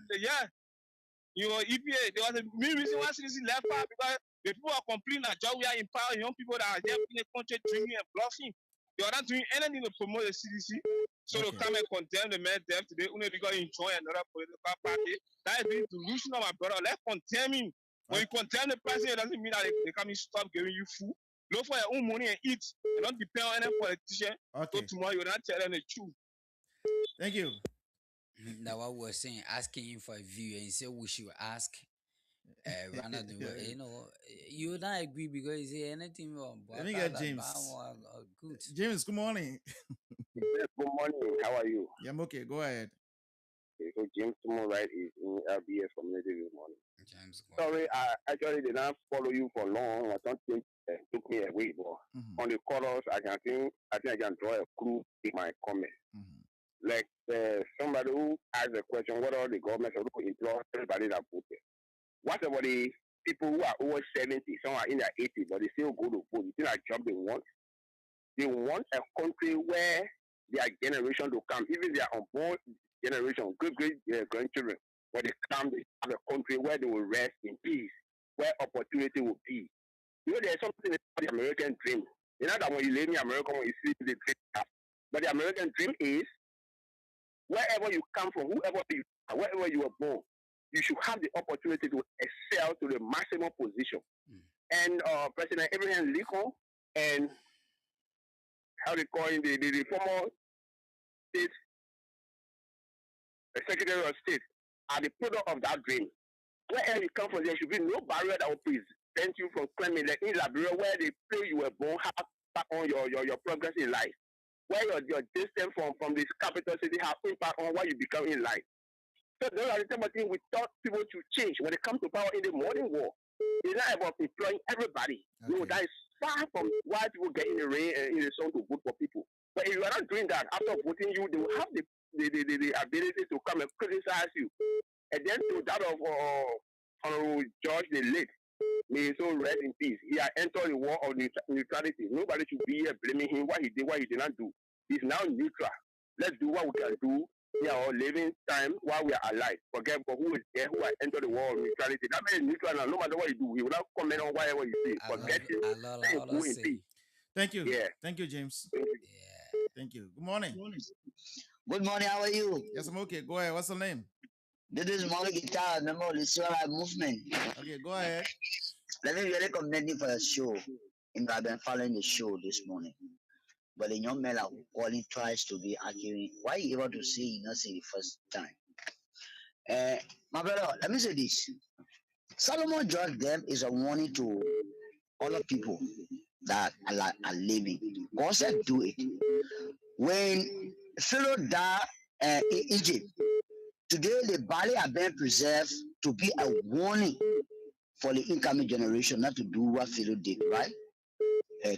EPA, there was a main reason why CDC left out because the people are complaining that we are empowering young people that are there in the country drinking and bluffing. They are not doing anything to promote the CDC. So they come and condemn the man death today only because he joined another political party. That is being delusional, my brother. Let's condemn him. When you condemn the president, it doesn't mean that they come and stop giving you food. Look for your own money and eat. And don't depend on any politician. Okay. So tomorrow you're not telling the truth. Thank you. Now what we're saying, asking him for a view, and he said we should ask rather than you don't agree because you say anything wrong. Let me get James. Good. James, good morning. Yes, good morning. How are you? Yeah, I'm okay. Go ahead. Okay, so James Tomorrow is in LBS community this morning. James, sorry, I actually did not follow you for long. I don't think it took me away, but on the colors, I think I can draw a clue in my comment. Like somebody who asked the question, what are the governments are looking to employ everybody that voted? What about the people who are over 70, some are in their 80s, but they still go to vote? You think that job they want? They want a country where their generation to come, even their unborn generation, grandchildren, when they come, they have a country where they will rest in peace, where opportunity will be. You know, there's something about the American dream. You know that when you live in America, when you see the dream, but the American dream is wherever you come from, whoever you are, wherever you were born, you should have the opportunity to excel to the maximum position. And President Abraham Lincoln and how they call him, the former state Secretary of State are the product of that dream. Wherever you come from, there should be no barrier that will prevent you from claiming that in Liberia, where the place you were born, have back on your progress in life. where your distance from this capital city have impact on what you become in life. So those are the type of things we taught people to change when it comes to power in the modern world. It's not about employing everybody. No, that is far from why people get in the rain and in the sun to vote for people. But if you are not doing that, after voting you, they will have the ability to come and criticize you. And then to that of Honorable George the late, may his soul rest in peace. He had entered the war of neutrality. Nobody should be here blaming him what he did not do. He's now neutral. Let's do what we can do. We are all living time while we are alive. Forget for who is there, who has entered the war of neutrality. That man is neutral now. No matter what you do, he will not comment on whatever you say. Forget it. Thank you. Yeah. Thank you, James. Thank you. Good morning. Good morning. How are you? Yes, I'm okay. Go ahead. What's your name? This is Molly Guitar, member of the Civil Movement. Okay, go ahead. Let me really commend you for the show. I've been following the show this morning. But the young man are calling tries to be arguing. Why are you able to say you not say the first time? My brother, let me say this. Solomon George them is a warning to other people that are living. God said do it. When Pharaoh died in Egypt, today the valley are being preserved to be a warning for the incoming generation not to do what Pharaoh did, right?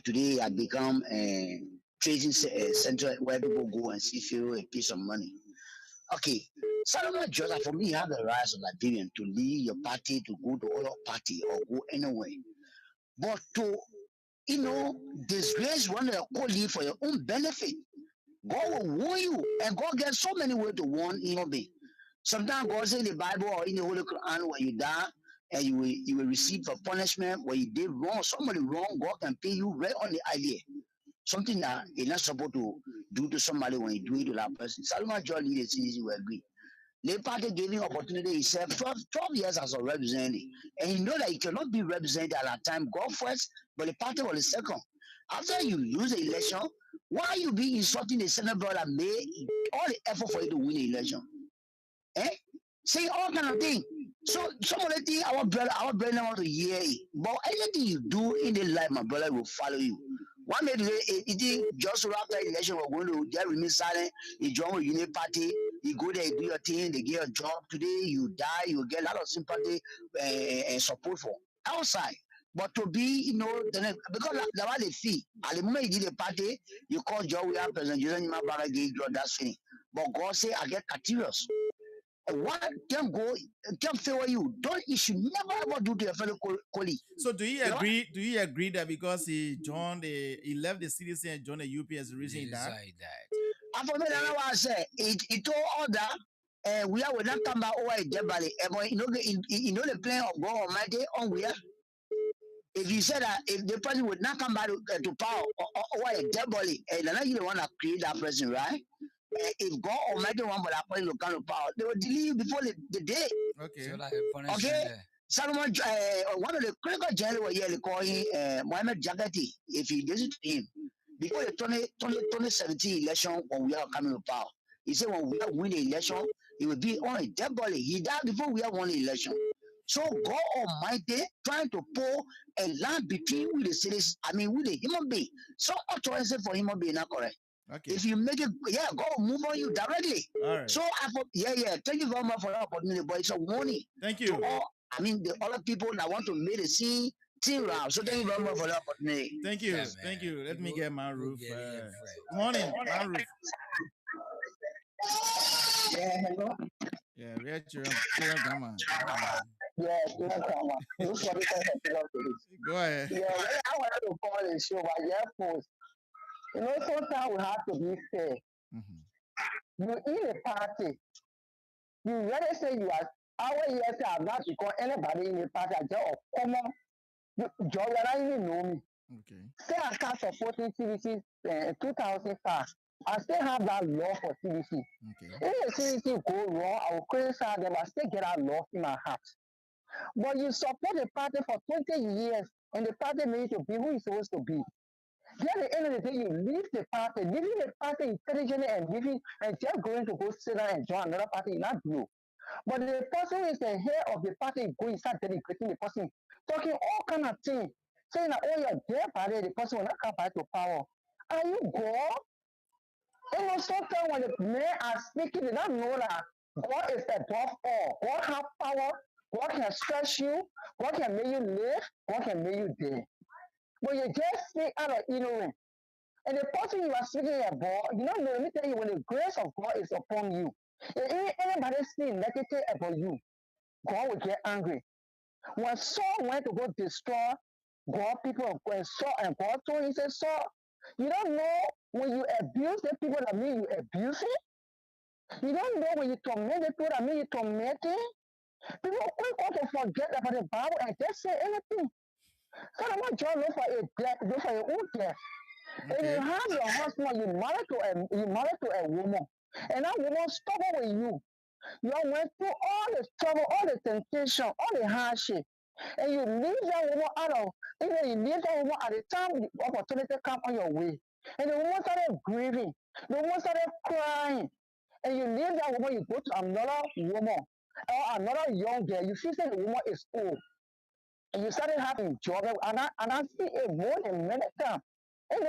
Today I become a trading center where people go and see Pharaoh and pay some money. Okay, Solomon George, for me, you have the right of Liberian to leave your party to go to other party or go anywhere. But to, disgrace one of your colleagues for your own benefit, God will warn you, and God gets so many ways to warn human being. Sometimes God says in the Bible or in the Holy Quran, when you die, and you will receive a punishment when you did wrong, somebody wrong, God can pay you right on the idea. Something that you're not supposed to do to somebody when you do it to that person. Solomon George leader CDC will agree. The party gave him opportunity. He served 12 years as a representative. And he know that he cannot be represented at that time. God first, but the party was the second. After you lose the election, why you be insulting the Senate brother made all the effort for you to win the election? Say all kind of things. So some of the things our brother want to hear it. But anything you do in the life, my brother will follow you. One day it just after election we're going to just remain silent. You join a unit party, you go there, you do your thing, they get a job. Today you die, you get a lot of sympathy and support for outside. But to be, because that's what they feel. At the moment you did a party, you call Joe, we have President Joseph Nima Brother Gay, that's finished. But God say, I get caterious. What can favor you? You should never ever do to your fellow colleague. So do you agree? Do you agree that because he left the CDC and joined the UP as the reason he died? And for me, that's what I say. He told order, we will not come back over a Jebali. The plan of God Almighty on we are. If you said that if the person would not come back to power over a Jebali, and then you don't want to create that person, right? If God Almighty want but appoint to come to power, they will delete before the day. Okay. So like a punishment Okay. there. Solomon, one of the critical general here, they call him Mohammed Jagati. If he listen to him, before the 2017 election, when we are coming to power, he said when we are winning the election, it will be on a dead body. He died before we have won the election. So God Almighty trying to pour a line between with the cities, with the human being. So authority for human being not correct. Okay. If you make it, God will move on you directly. All right. So thank you very much for the opportunity, but it's a warning. Thank you. To all, the other people that want to make the scene team round. So thank you very much for the opportunity. Thank you. Thank you. Let me get my roof. Morning, my roof. Yeah, hello. Yeah, we are your grandma. Yeah, Go ahead. Yeah, I wanted to call the show, but post. Sometimes we have to be fair. Mm-hmm. You in a party, you rather say you are our years are not to call anybody in the party as a common job that I even know me. Okay. Say I can't support CDC 2005. I still have that law for CDC. Okay. If the CDC go wrong, I will criticize them. I still get that law in my heart. But you support the party for 20 years, and the party made you to be who it's supposed to be. Then at the end of the day, you leave the party intelligently and just going to go sit down and join another party, not you. But the person who is the head of the party going start delegating the person, talking all kind of things, saying that, oh, you're there party, the person will not come back to power. Are you God? Sometimes when the men are speaking, they don't know that God is above all. God has power. God can stretch you. God can make you live. God can make you dead. But you just speak out of ignorance. And the person you are speaking about, let me tell you, when the grace of God is upon you, if anybody see negative about you, God will get angry. When Saul went to go destroy God, people of God, Saul, and God told him, he said, Saul, you don't know when you abuse the people that mean you abuse it? You don't know when you torment the people that mean you tormenting? People quick to forget about the Bible and just say anything. So I'm not just look for a death, look for your own death. If you have your husband, you married to a woman, and that woman stubborn with you. You went through all the trouble, all the temptation, all the hardship, and you leave that woman out of, you leave that woman at the time the opportunity come on your way. And the woman started grieving, the woman started crying, and you leave that woman, you go to another woman or another young girl, you feel that the woman is old. And you started having job, and I see it more than many times.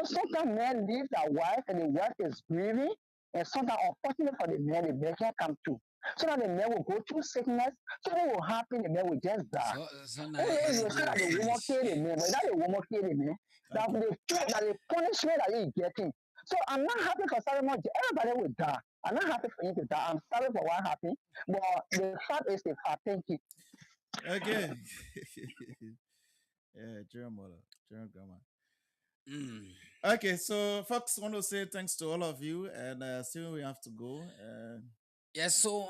Sometimes men leave their wife and the wife is grieving, and sometimes unfortunately for the man, the man can't come too. So that the man will go through sickness, so that will happen, the man will just die. So now You energy will say will that the woman finish. killed the man, but that the woman killed the man. That the punishment that he's getting. So I'm not happy for Solomon. Everybody will die. I'm not happy for you to die. I'm sorry for what happened, but the fact is the fact. Thank you. Okay. Yeah, Jeremiah, Grandma. Okay, so folks, want to say thanks to all of you, and still we have to go. Yeah, so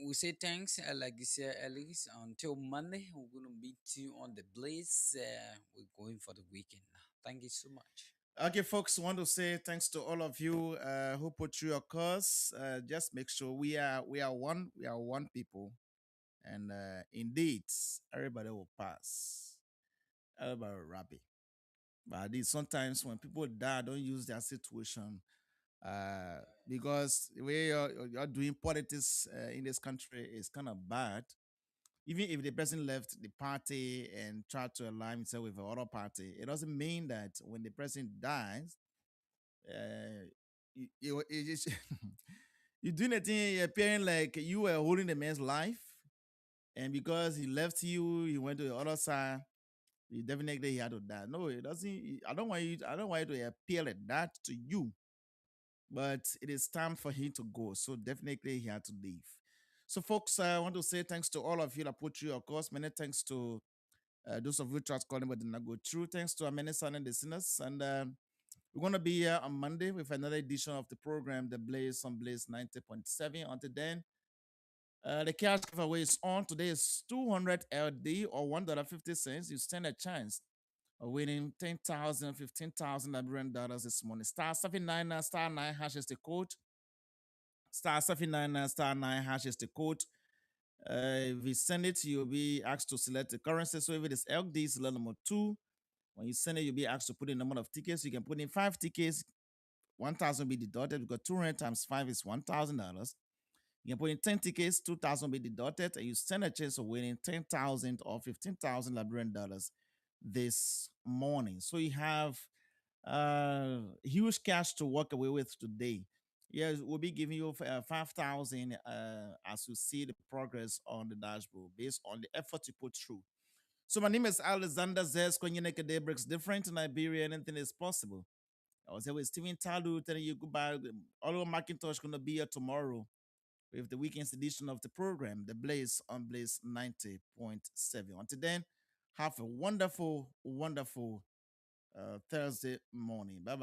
we say thanks, like you said, Alice. Until Monday, we're gonna meet you on the Blaze. We're going for the weekend now. Thank you so much. Okay, folks, want to say thanks to all of you who put through your cause. Just make sure we are one people, and indeed everybody will pass. Everybody will wrap it. But sometimes when people die, don't use their situation because the way you're doing politics in this country is kind of bad. Even if the person left the party and tried to align himself with another party, it doesn't mean that when the person dies, you just you're doing a thing appearing like you were holding the man's life, and because he left you, he went to the other side. Definitely he had to die. No, it doesn't. I don't want you. I don't want you to appeal at that to you, but it is time for him to go. So definitely he had to leave. So, folks, I want to say thanks to all of you that put through your course. Many thanks to those of you that calling but did not go through. Thanks to our many silent listeners. And we're going to be here on Monday with another edition of the program, The Blaze on Blaze 90.7. Until then, the cash giveaway is on. Today is 200 LD or $1.50. You stand a chance of winning 10,000, 15,000 Liberian dollars this morning. Star 799 star 9 hash is the code. Star 799 star 9 hash is the code. If we send it, you'll be asked to select the currency. So if it is LD, select number 2. When you send it, you'll be asked to put in the number of tickets. You can put in 5 tickets. 1,000 will be deducted because 200 times 5 is $1,000. You can put in 10 tickets, 2,000 will be deducted, and you stand a chance of winning 10,000 or 15,000 Liberian dollars this morning. So you have huge cash to walk away with today. Yes, we'll be giving you 5,000 as you see the progress on the dashboard based on the effort you put through. So my name is Alexander Zes. When you make a day breaks different in Liberia, anything is possible. I was here with Stephen Talu telling you goodbye. Oliver McIntosh going to be here tomorrow with the weekend's edition of the program, The Blaze on Blaze 90.7. Until then, have a wonderful, wonderful Thursday morning. Bye-bye.